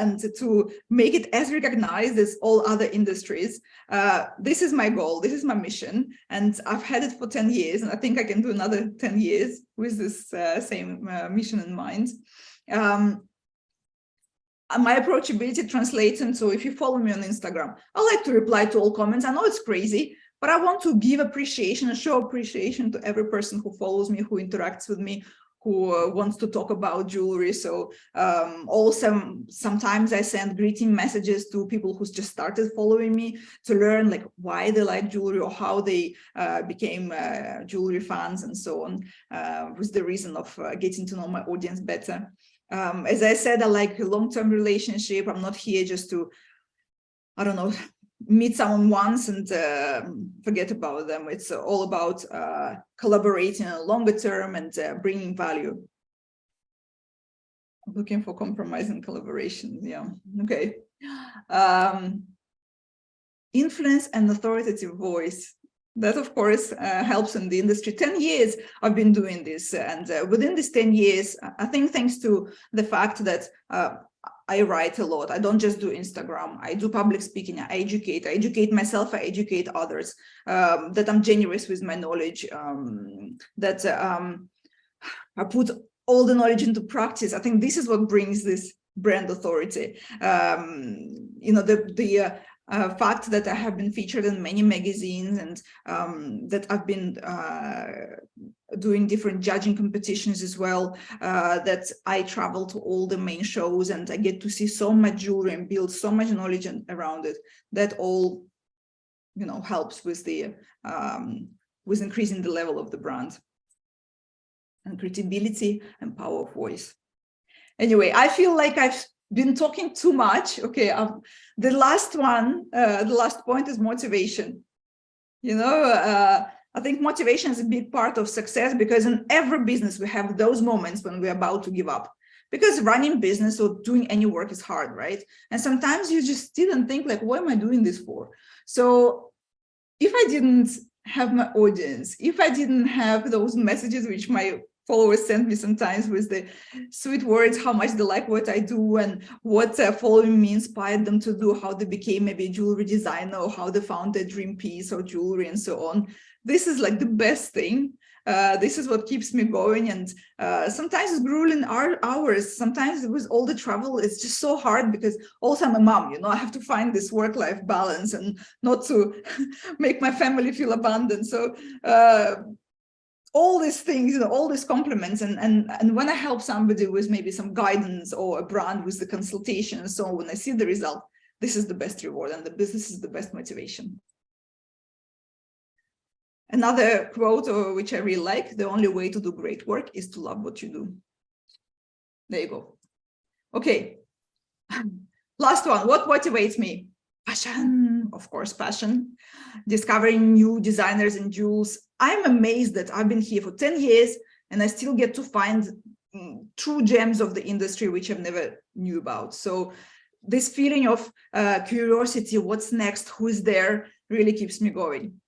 and to make it as recognized as all other industries. This is my goal. This is my mission. And I've had it for 10 years. And I think I can do another 10 years with this same mission in mind. My approachability translates into, if you follow me on Instagram, I like to reply to all comments. I know it's crazy, but I want to give appreciation and show appreciation to every person who follows me, who interacts with me, who wants to talk about jewelry. So also sometimes I send greeting messages to people who just started following me to learn like why they like jewelry or how they became jewelry fans and so on, with the reason of getting to know my audience better. As I said, I like a long-term relationship. I'm not here just to, I don't know, meet someone once and forget about them. It's all about collaborating on a longer term and bringing value. I'm looking for compromise and collaboration. Yeah, okay. Influence and authoritative voice. That, of course, helps in the industry. 10 years I've been doing this. And within these 10 years, I think thanks to the fact that I write a lot. I don't just do Instagram. I do public speaking. I educate myself. I educate others. That I'm generous with my knowledge. That I put all the knowledge into practice. I think this is what brings this brand authority. You know, the fact that I have been featured in many magazines and that I've been doing different judging competitions as well, that I travel to all the main shows and I get to see so much jewelry and build so much knowledge around it. That all, you know, helps with the with increasing the level of the brand and credibility and power of voice. Anyway, I feel like I've been talking too much. Okay, the last one, the last point is motivation. You know, I think motivation is a big part of success, because in every business we have those moments when we're about to give up, because running business or doing any work is hard, right? And sometimes you just didn't think like, what am I doing this for? So if I didn't have my audience, if I didn't have those messages which my followers send me sometimes with the sweet words, how much they like what I do and what following me inspired them to do, how they became maybe a jewelry designer or how they found their dream piece or jewelry and so on. This is like the best thing. This is what keeps me going. And sometimes it's grueling hours. Sometimes with all the travel, it's just so hard, because also I'm a mom, you know, I have to find this work-life balance and not to make my family feel abandoned. So all these things, you know, all these compliments, and when I help somebody with maybe some guidance or a brand with the consultation, so when I see the result, this is the best reward and the business is the best motivation. Another quote which I really like: the only way to do great work is to love what you do. There you go. Okay. Last one. What motivates me? Passion, of course, passion. Discovering new designers and jewels. I'm amazed that I've been here for 10 years and I still get to find true gems of the industry which I've never knew about. So this feeling of curiosity, what's next, who's there, really keeps me going.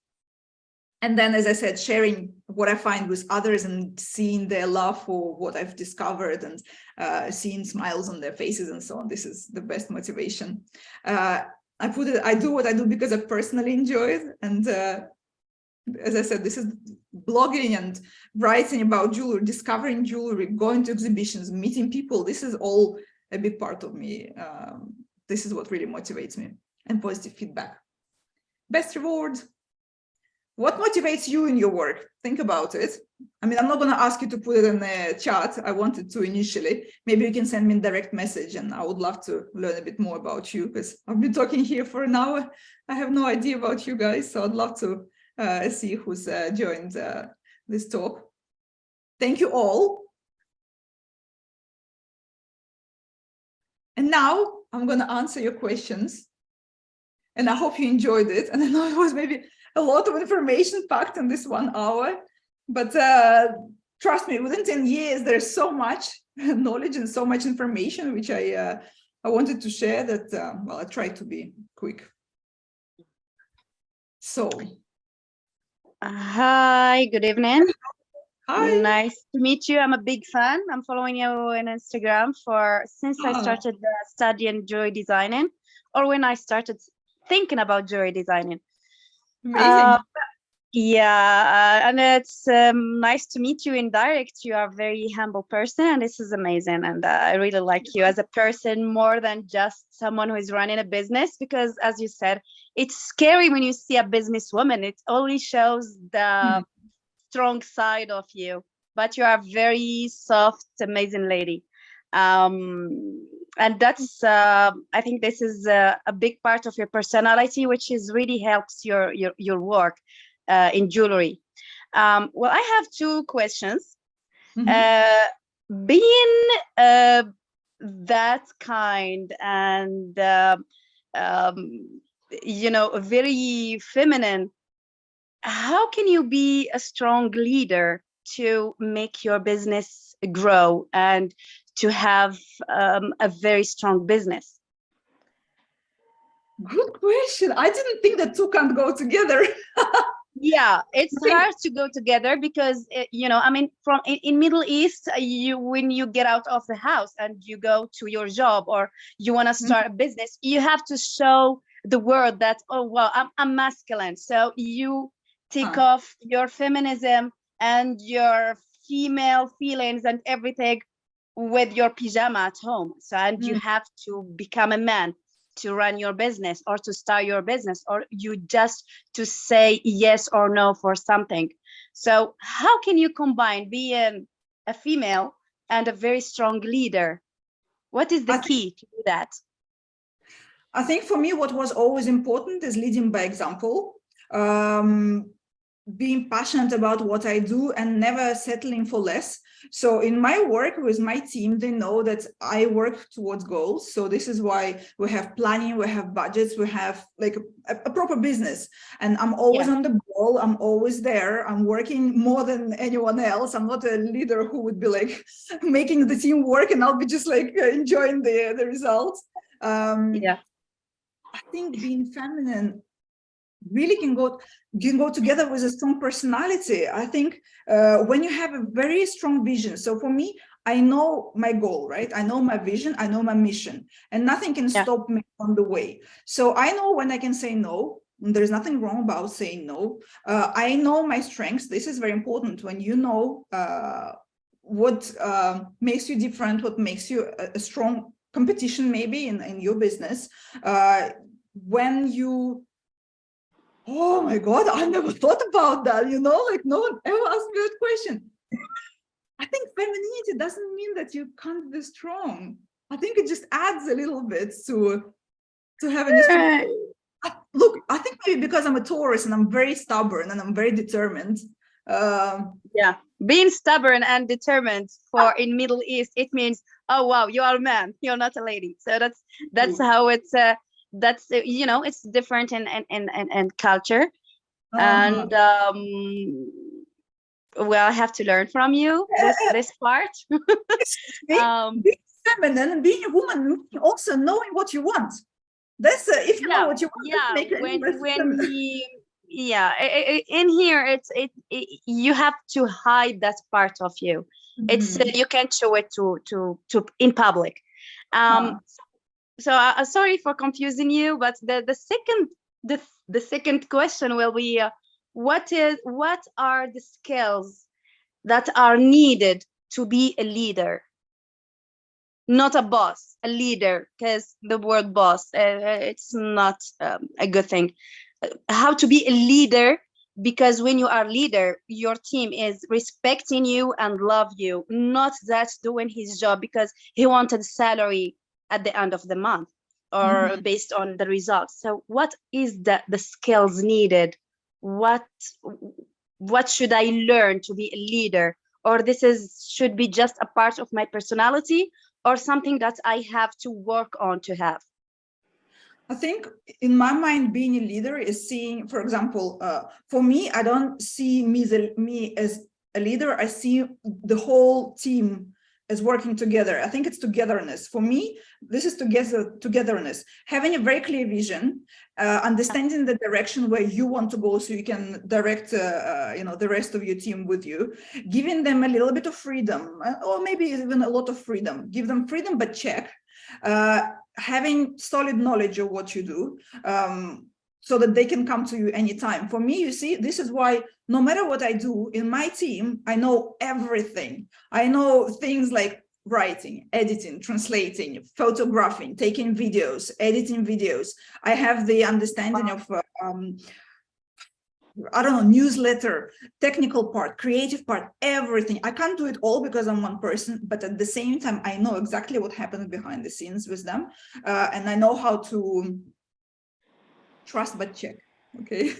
And then, as I said, sharing what I find with others and seeing their love for what I've discovered and seeing smiles on their faces and so on. This is the best motivation. I do what I do because I personally enjoy it. And as I said, this is blogging and writing about jewelry, discovering jewelry, going to exhibitions, meeting people. This is all a big part of me. This is what really motivates me. And positive feedback. Best reward. What motivates you in your work? Think about it. I mean, I'm not going to ask you to put it in the chat. I wanted to initially. Maybe you can send me a direct message and I would love to learn a bit more about you, because I've been talking here for an hour. I have no idea about you guys, so I'd love to see who's joined this talk. Thank you all. And now I'm going to answer your questions. And I hope you enjoyed it. And I know it was maybe a lot of information packed in this 1 hour, but trust me, within 10 years, there's so much knowledge and so much information, which I wanted to share that, well, I tried to be quick. So. Hi, good evening. Hi. Nice to meet you. I'm a big fan. I'm following you on Instagram since I Ah, started studying jewelry designing, or when I started thinking about jewelry designing. Uh, amazing. yeah, and it's nice to meet you in direct. You are a very humble person, and this is amazing. And I really like you as a person more than just someone who is running a business. Because, as you said, it's scary when you see a businesswoman. It only shows Hmm. the strong side of you, but you are a very soft, amazing lady. And that's I think this is a big part of your personality, which is really helps your work in jewelry. Well, I have two questions. Mhm. uh, Being uh, that kind and um, very feminine, how can you be a strong leader to make your business grow and to have a very strong business? Good question. I didn't think the two can't go together. Yeah, it's I think, hard to go together because I mean, in Middle East, you when you get out of the house and you go to your job or you want to Mhm. start a business, you have to show the world that, oh well, I'm masculine. So you take Ah, off your feminism and your female feelings and everything with your pajama at home. So and you mm. have to become a man to run your business or to start your business, or you just to say yes or no for something. So how can you combine being a female and a very strong leader? What is the I think key to do that? I think for me, what was always important is leading by example. Um, being passionate about what I do and never settling for less. So in my work with my team, they know that I work towards goals. So this is why we have planning, we have budgets, we have like a proper business. And I'm always Yeah, on the ball. I'm always there. I'm working more than anyone else. I'm not a leader who would be like making the team work and I'll be just like enjoying the results. Um, yeah, I think being feminine really can go together with a strong personality. I think when you have a very strong vision. So for me, I know my goal, right? I know my vision, I know my mission, and nothing can yeah, stop me on the way. So I know when I can say no. There's nothing wrong about saying no. I know my strengths. This is very important. When you know what makes you different, what makes you a strong competition, maybe in your business. When you Oh my God, I never thought about that, like no one ever asked me that question. I think femininity doesn't mean that you can't be strong. I think it just adds a little bit to having a strong. Look, I think maybe because I'm a Taurus and I'm very stubborn and I'm very determined. Um, yeah. Being stubborn and determined for in Middle East, it means, oh wow, you are a man, you're not a lady. So that's how it's it's different in culture. uh-huh. And well, I have to learn from you this part. Excuse me, um being feminine and being a woman, also knowing what you want. That's if you know yeah, what you want, that's yeah, make you less when feminine. we yeah in here you have to hide that part of you. It's Mhm. you can't show it to in public. um Huh. so sorry for confusing you, but the the second question will be what are the skills that are needed to be a leader, not a boss, a leader, because the word boss, it's not a good thing. How to be a leader, because when you are leader, your team is respecting you and love you, not that doing his job because he wanted salary at the end of the month or Mhm. based on the results. So what is the skills needed? what what should I learn to be a leader? Or this is should be just a part of my personality, or something that I have to work on to have? I think in my mind, being a leader is seeing, for example, for me, I don't see me as a leader. I see the whole team as working together. I think it's togetherness. For me, this is togetherness, having a very clear vision, understanding the direction where you want to go so you can direct the rest of your team with you, giving them a little bit of freedom, or maybe even a lot of freedom. Give them freedom, but check. Having solid knowledge of what you do, so that they can come to you anytime. For me, you see, this is why no matter what I do in my team, I know everything. I know things like writing, editing, translating, photographing, taking videos, editing videos. I have the understanding of, I don't know, newsletter, technical part, creative part, everything. I can't do it all because I'm one person, but at the same time, I know exactly what happens behind the scenes with them. And I know how to trust but check. Okay.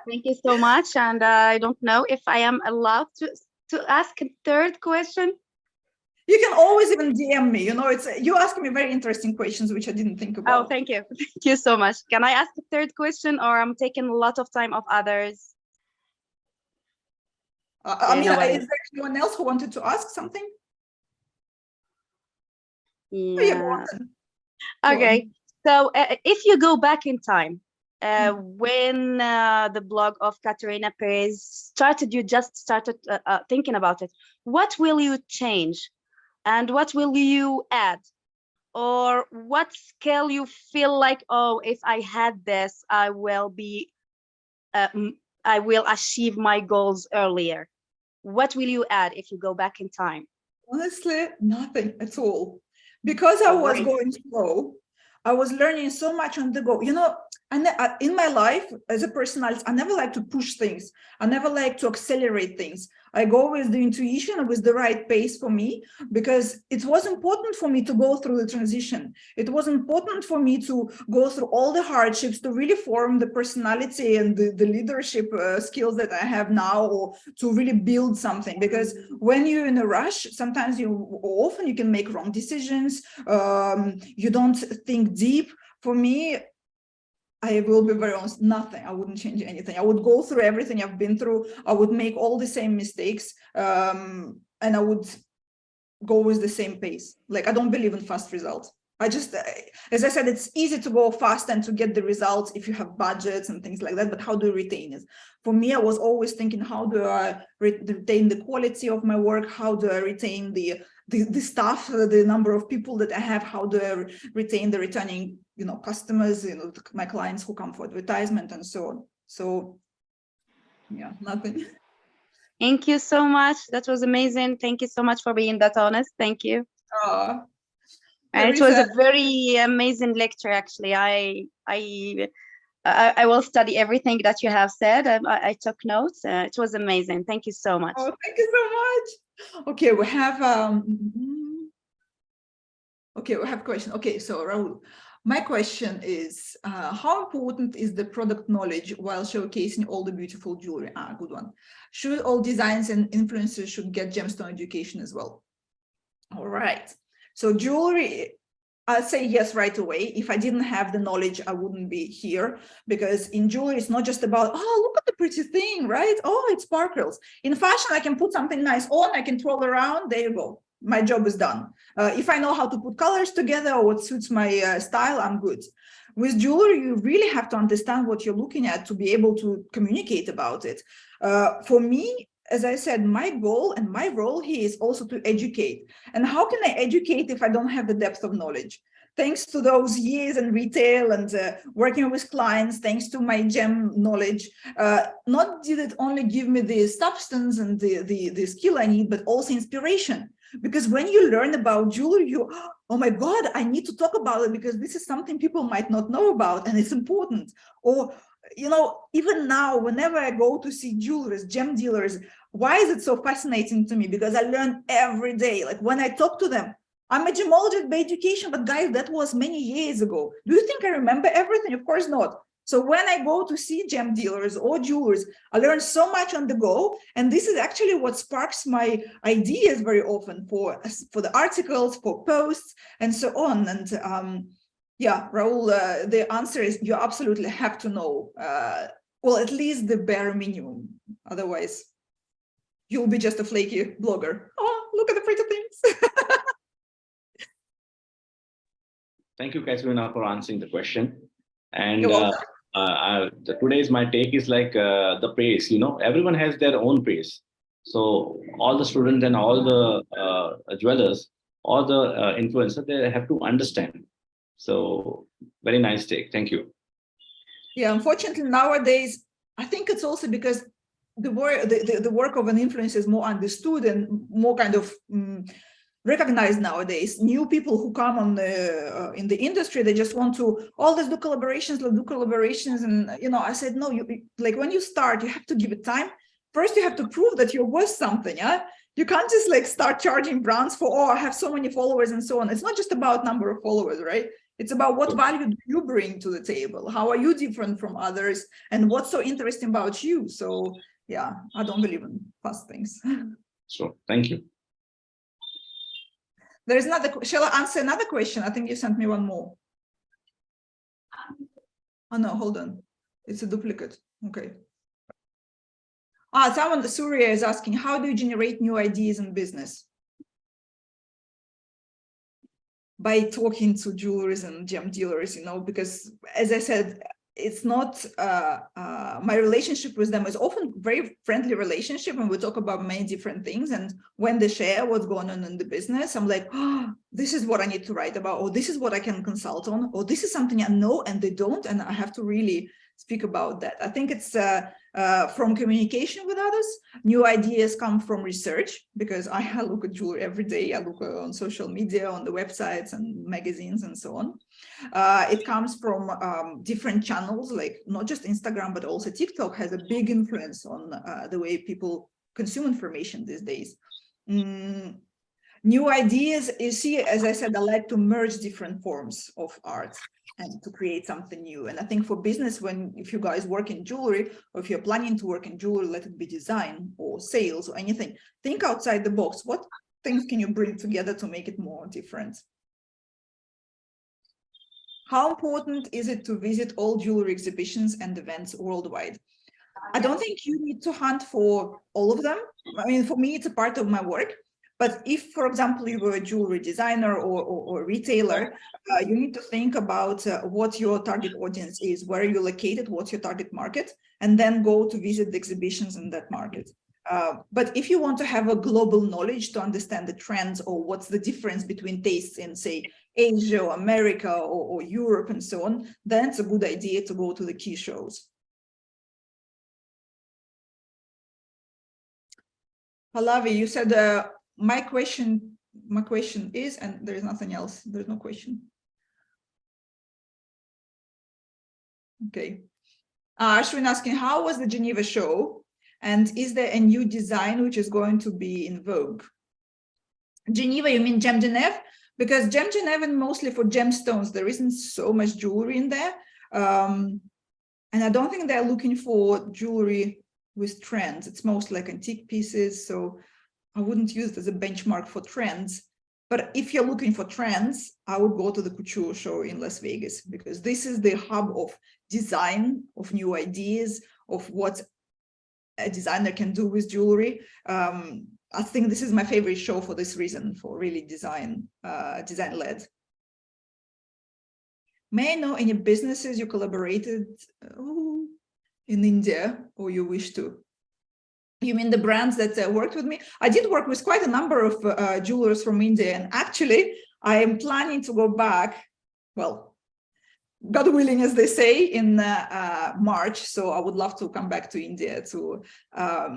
Thank you so much. And I don't know if I am allowed to ask a third question. You can always even DM me. You know, you ask me very interesting questions which I didn't think about. Oh, thank you. Thank you so much. Can I ask a third question, or I'm taking a lot of time of others? I mean, is there anyone else who wanted to ask something? Yeah. Okay. So if you go back in time, when the blog of Katerina Perez started, you just started thinking about it. What will you change, and what will you add, or what skill you feel like, oh, if I had this, I will achieve my goals earlier? What will you add if you go back in time? Honestly, nothing at all. Because I was going slow, I was learning so much on the go. You know, in my life as a personality, I never like to push things. I never like to accelerate things. I go with the intuition, with the right pace for me, because it was important for me to go through the transition. It was important for me to go through all the hardships to really form the personality and the leadership skills that I have now, or to really build something. Because when you're in a rush, sometimes often you can make wrong decisions. You don't think deep. For me, I will be very honest, nothing. I wouldn't change anything. I would go through everything I've been through. I would make all the same mistakes, and I would go with the same pace. Like, I don't believe in fast results. I just, as I said, it's easy to go fast and to get the results if you have budgets and things like that, but how do you retain it? For me, I was always thinking, how do I retain the quality of my work? How do I retain the staff, the number of people that I have? How do I retain the returning, customers, my clients who come for advertisement and so on? So yeah, nothing. Thank you so much. That was amazing. Thank you so much for being that honest. Thank you. And it was a very amazing lecture, actually. I will study everything that you have said. I took notes. It was amazing. Thank you so much. Oh, thank you so much. Okay, we have a question. Okay, so Raul, my question is, how important is the product knowledge while showcasing all the beautiful jewelry? Good one. Should all designs and influencers should get gemstone education as well? All right. So jewelry, I'll say yes right away. If I didn't have the knowledge, I wouldn't be here, because in jewelry, it's not just about, oh, look at the pretty thing, right? Oh, it sparkles. In fashion, I can put something nice on, I can twirl around, there you go. My job is done. If I know how to put colors together or what suits my style, I'm good. With jewelry, you really have to understand what you're looking at to be able to communicate about it. For me, as I said, my goal and my role here is also to educate. And how can I educate if I don't have the depth of knowledge? Thanks to those years in retail and working with clients, thanks to my gem knowledge, not did it only give me the substance and the skill I need, but also inspiration. Because when you learn about jewelry, oh my God, I need to talk about it because this is something people might not know about and it's important. Or, even now, whenever I go to see jewelers, gem dealers, why is it so fascinating to me? Because I learn every day. Like when I talk to them, I'm a gemologist by education, but guys, that was many years ago. Do you think I remember everything? Of course not. So when I go to see gem dealers or jewelers, I learn so much on the go. And this is actually what sparks my ideas very often for the articles, for posts, and so on. And yeah, Raul, the answer is you absolutely have to know, well, at least the bare minimum. Otherwise, you'll be just a flaky blogger. Oh, look at the pretty things. Thank you, Katerina, for answering the question. And You're welcome. today's my take is like the pace. You know, everyone has their own pace. So all the students and all the jewelers, all the influencers, they have to understand. So very nice take. Thank you. Yeah, unfortunately nowadays, I think it's also because the work of an influencer is more understood and more kind of recognized nowadays. New people who come on the in the industry, they just want to, oh, let's do collaborations, and you know, I said no. You like when you start, you have to give it time. First, you have to prove that you're worth something. Yeah, you can't just like start charging brands for, oh, I have so many followers and so on. It's not just about number of followers, right? It's about what value do you bring to the table? How are you different from others? And what's so interesting about you? So yeah, I don't believe in fast things. So thank you. There is another, shall I answer another question? I think you sent me one more. Oh no, hold on. It's a duplicate. Okay. Someone, Surya is asking, how do you generate new ideas in business? By talking to jewelers and gem dealers, you know, because as I said, it's not my relationship with them is often very friendly relationship, and we talk about many different things. And when they share what's going on in the business, I'm like, oh, this is what I need to write about, or this is what I can consult on, or this is something I know and they don't, and I have to really speak about that. I think it's from communication with others. New ideas come from research, because I look at jewelry every day. I look on social media, on the websites and magazines and so on. It comes from different channels, like not just Instagram, but also TikTok has a big influence on the way people consume information these days. New ideas, you see, as I said, I like to merge different forms of art and to create something new. And I think for business, if you guys work in jewelry, or if you're planning to work in jewelry, let it be design or sales or anything, think outside the box. What things can you bring together to make it more different? How important is it to visit all jewelry exhibitions and events worldwide? I don't think you need to hunt for all of them. I mean, for me, it's a part of my work. But if, for example, you were a jewelry designer or retailer, you need to think about what your target audience is, where you're located, what's your target market, and then go to visit the exhibitions in that market. But if you want to have a global knowledge to understand the trends, or what's the difference between tastes in, say, Asia or America or Europe and so on, then it's a good idea to go to the key shows. Pallavi, you said my question is, and there is nothing else. There's no question. Okay. Ashwin asking, how was the Geneva show? And is there a new design which is going to be in vogue? Geneva, you mean Gem Genève? Because Gem Genève is mostly for gemstones. There isn't so much jewelry in there. And I don't think they're looking for jewelry with trends. It's mostly like antique pieces. So I wouldn't use it as a benchmark for trends. But if you're looking for trends, I would go to the Couture show in Las Vegas, because this is the hub of design, of new ideas, of what a designer can do with jewelry. I think this is my favorite show for this reason, for really design-led. May I know any businesses you collaborated in India, or you wish to? You mean the brands that worked with me? I did work with quite a number of jewelers from India, and actually I am planning to go back, well, God willing, as they say, in March. So I would love to come back to India to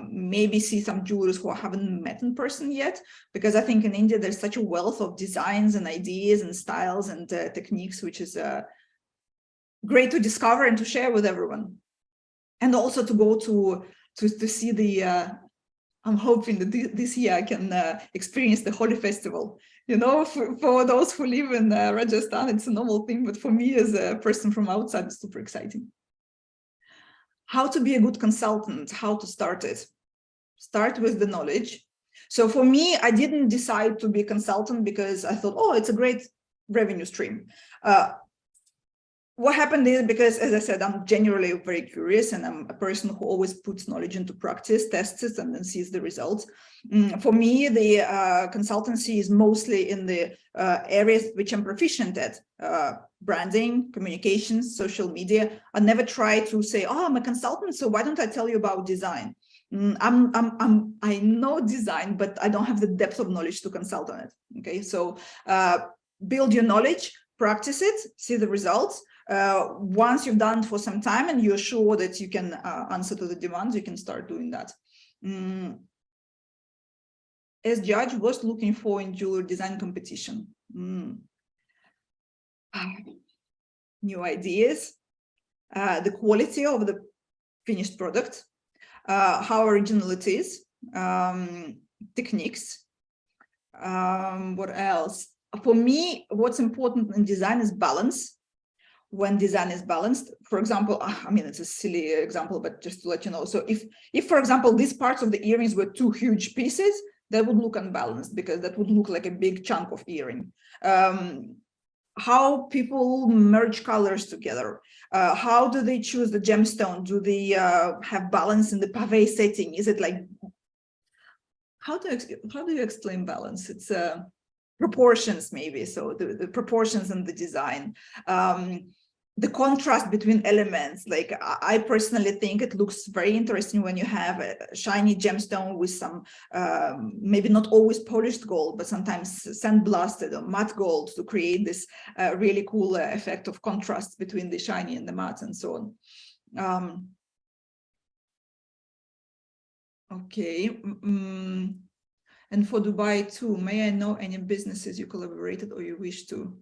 maybe see some jewelers who I haven't met in person yet, because I think in India there's such a wealth of designs and ideas and styles and techniques, which is great to discover and to share with everyone. And also to go to see the, I'm hoping that this year I can experience the Holi festival. You know, for those who live in Rajasthan, it's a normal thing, but for me as a person from outside, it's super exciting. How to be a good consultant, how to start it. Start with the knowledge. So for me, I didn't decide to be a consultant because I thought, oh, it's a great revenue stream. what happened is, because as I said, I'm genuinely very curious, and I'm a person who always puts knowledge into practice, tests it, and then sees the results. For me, the consultancy is mostly in the areas which I'm proficient at: branding, communications, social media. I never try to say, oh, I'm a consultant, so why don't I tell you about design? I know design, but I don't have the depth of knowledge to consult on it. Okay, so build your knowledge, practice it, see the results. Once you've done it for some time and you're sure that you can answer to the demands, you can start doing that. As judge, was looking for in jewelry design competition. New ideas, the quality of the finished product, how original it is, techniques. What else? For me, what's important in design is balance. When design is balanced, for example, I mean, it's a silly example, but just to let you know. So if for example, these parts of the earrings were two huge pieces, that would look unbalanced, because that would look like a big chunk of earring. How people merge colors together, how do they choose the gemstone? Do they have balance in the pavé setting? Is it like, how do you explain balance? It's proportions, maybe. So the proportions in the design, the contrast between elements. Like, I personally think it looks very interesting when you have a shiny gemstone with some maybe not always polished gold, but sometimes sandblasted or matte gold, to create this really cool effect of contrast between the shiny and the matte, and so on. Okay. And for Dubai too, may I know any businesses you collaborated or you wish to?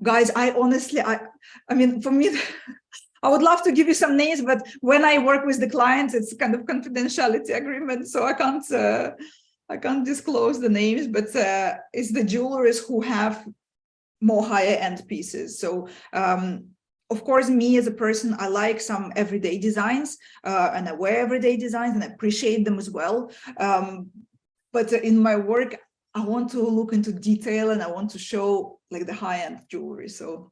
Guys, I honestly, I mean, for me, I would love to give you some names, but when I work with the clients, it's kind of confidentiality agreement, so I can't disclose the names. But it's the jewelers who have more higher end pieces. So of course, me as a person, I like some everyday designs, and I wear everyday designs and I appreciate them as well. But in my work, I want to look into detail and I want to show like the high-end jewelry. So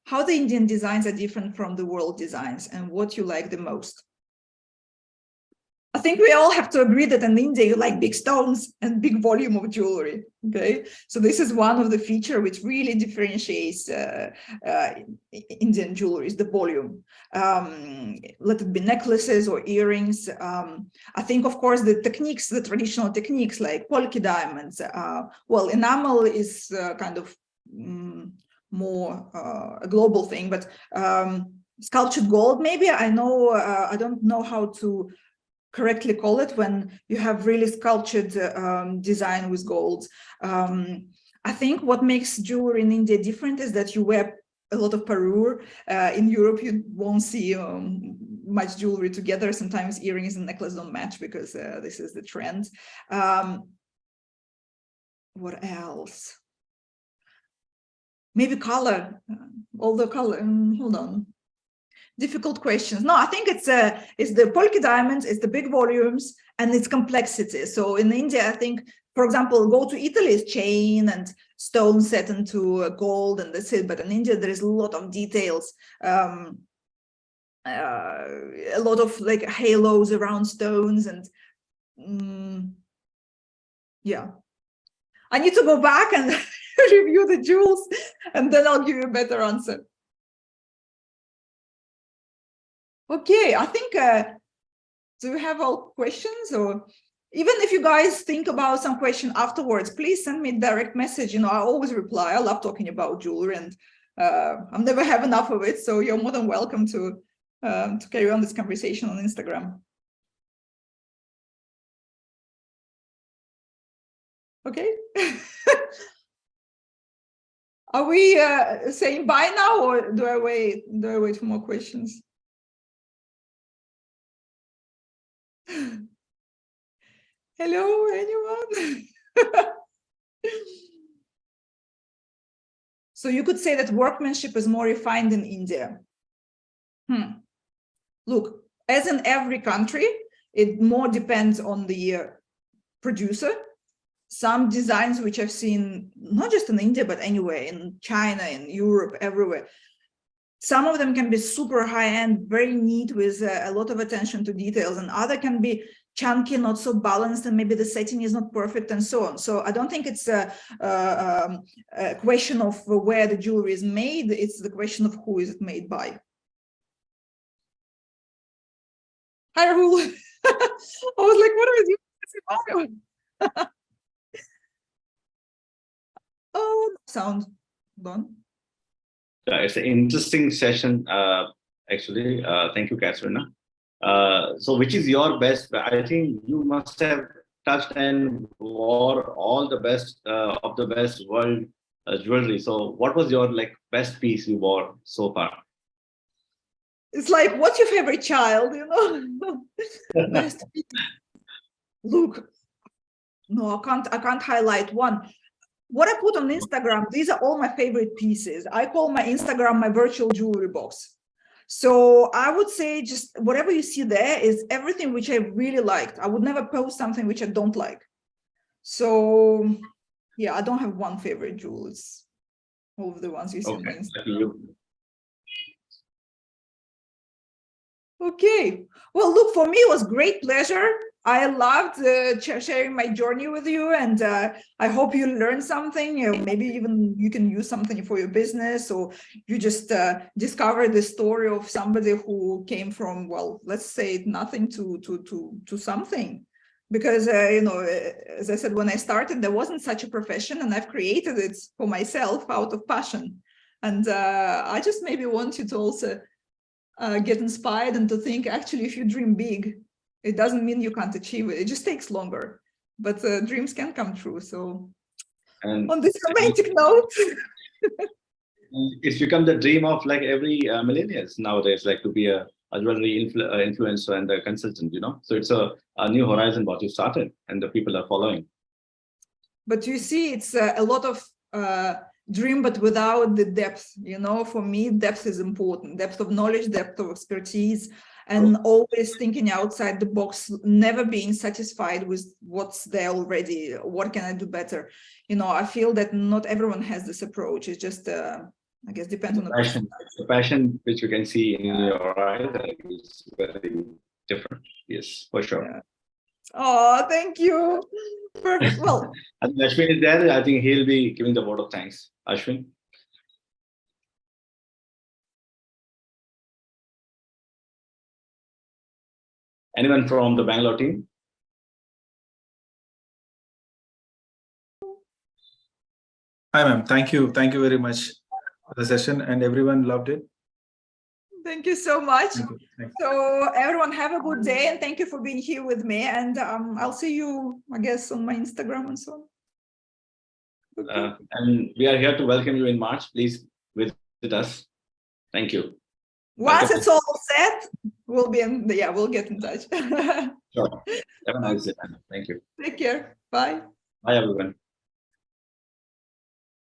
how the Indian designs are different from the world designs, and what you like the most? I think we all have to agree that in India, you like big stones and big volume of jewelry. Okay, so this is one of the features which really differentiates Indian jewelry, is the volume. Let it be necklaces or earrings. I think, of course, the techniques, the traditional techniques like polka diamonds. Well, enamel is kind of more a global thing, but sculptured gold, maybe. I know, I don't know how to correctly call it when you have really sculptured design with gold. I think what makes jewelry in India different is that you wear a lot of parure. In Europe, you won't see much jewelry together. Sometimes earrings and necklaces don't match because this is the trend. What else? Maybe color, although color, hold on. Difficult questions. No, I think it's the polka diamonds, it's the big volumes, and its complexity. So in India, I think, for example, go to Italy, is chain and stone set into gold, and that's it. But in India, there is a lot of details, a lot of like halos around stones, and yeah. I need to go back and review the jewels, and then I'll give you a better answer. Okay, I think, do you have all questions? Or even if you guys think about some question afterwards, please send me a direct message. You know, I always reply. I love talking about jewelry, and I'll never have enough of it. So you're more than welcome to carry on this conversation on Instagram. Okay. Are we saying bye now, or do I wait? Do I wait for more questions? Hello, anyone? So you could say that workmanship is more refined in India. Look, as in every country, it more depends on the producer. some designs which I've seen, not just in India, but anywhere, in China, in Europe, everywhere. Some of them can be super high-end, very neat with a lot of attention to details, and other can be chunky, not so balanced, and maybe the setting is not perfect, and so on. So I don't think it's a question of where the jewelry is made, it's the question of who is it made by. Hi, Rahul. I was like, what are you? Oh, sound done. It's an interesting session, actually. Thank you, Katerina. So which is your best? I think you must have touched and wore all the best of the best world jewelry. So what was your best piece you wore so far? It's like, what's your favorite child, you know? Best piece. Look, no, I can't highlight one. What I put on Instagram, these are all my favorite pieces. I call my Instagram my virtual jewelry box. So I would say just whatever you see there is everything which I really liked. I would never post something which I don't like. So yeah, I don't have one favorite jewel. It's all of the ones you see on my Instagram. Okay. Well, look, for me, it was great pleasure. I loved sharing my journey with you, and I hope you learned something. You know, maybe even you can use something for your business, or you just discovered the story of somebody who came from, well, let's say nothing to something. Because you know, as I said, when I started, there wasn't such a profession, and I've created it for myself out of passion. And I just maybe want you to also get inspired and to think, actually, if you dream big, it doesn't mean you can't achieve it. It just takes longer, but dreams can come true. So on this romantic note. It's become the dream of every millennials nowadays, to be a jewelry influencer and a consultant, you know. So it's a new horizon what you started, and the people are following. But you see, it's a lot of dream, but without the depth, you know. For me, depth is important. Depth of knowledge, depth of expertise, and always thinking outside the box, never being satisfied with what's there already. What can I do better? You know, I feel that not everyone has this approach. It's just, I guess, depends on the passion. The passion which you can see in your eyes is very different. Yes, for sure. Yeah. Oh, thank you. Perfect. Well, I think Ashwin is there. I think he'll be giving the vote of thanks. Ashwin. Anyone from the Bangalore team? Hi, ma'am. Thank you. Thank you very much for the session, and everyone loved it. Thank you so much. Thank you. Thank you. So everyone have a good day, and thank you for being here with me. And I'll see you, I guess, on my Instagram and so on. Okay. And we are here to welcome you in March. Please visit us. Thank you. Once it's all set, we'll be in. Yeah, we'll get in touch. Sure. Have a nice day. Thank you. Take care. Bye. Bye, everyone.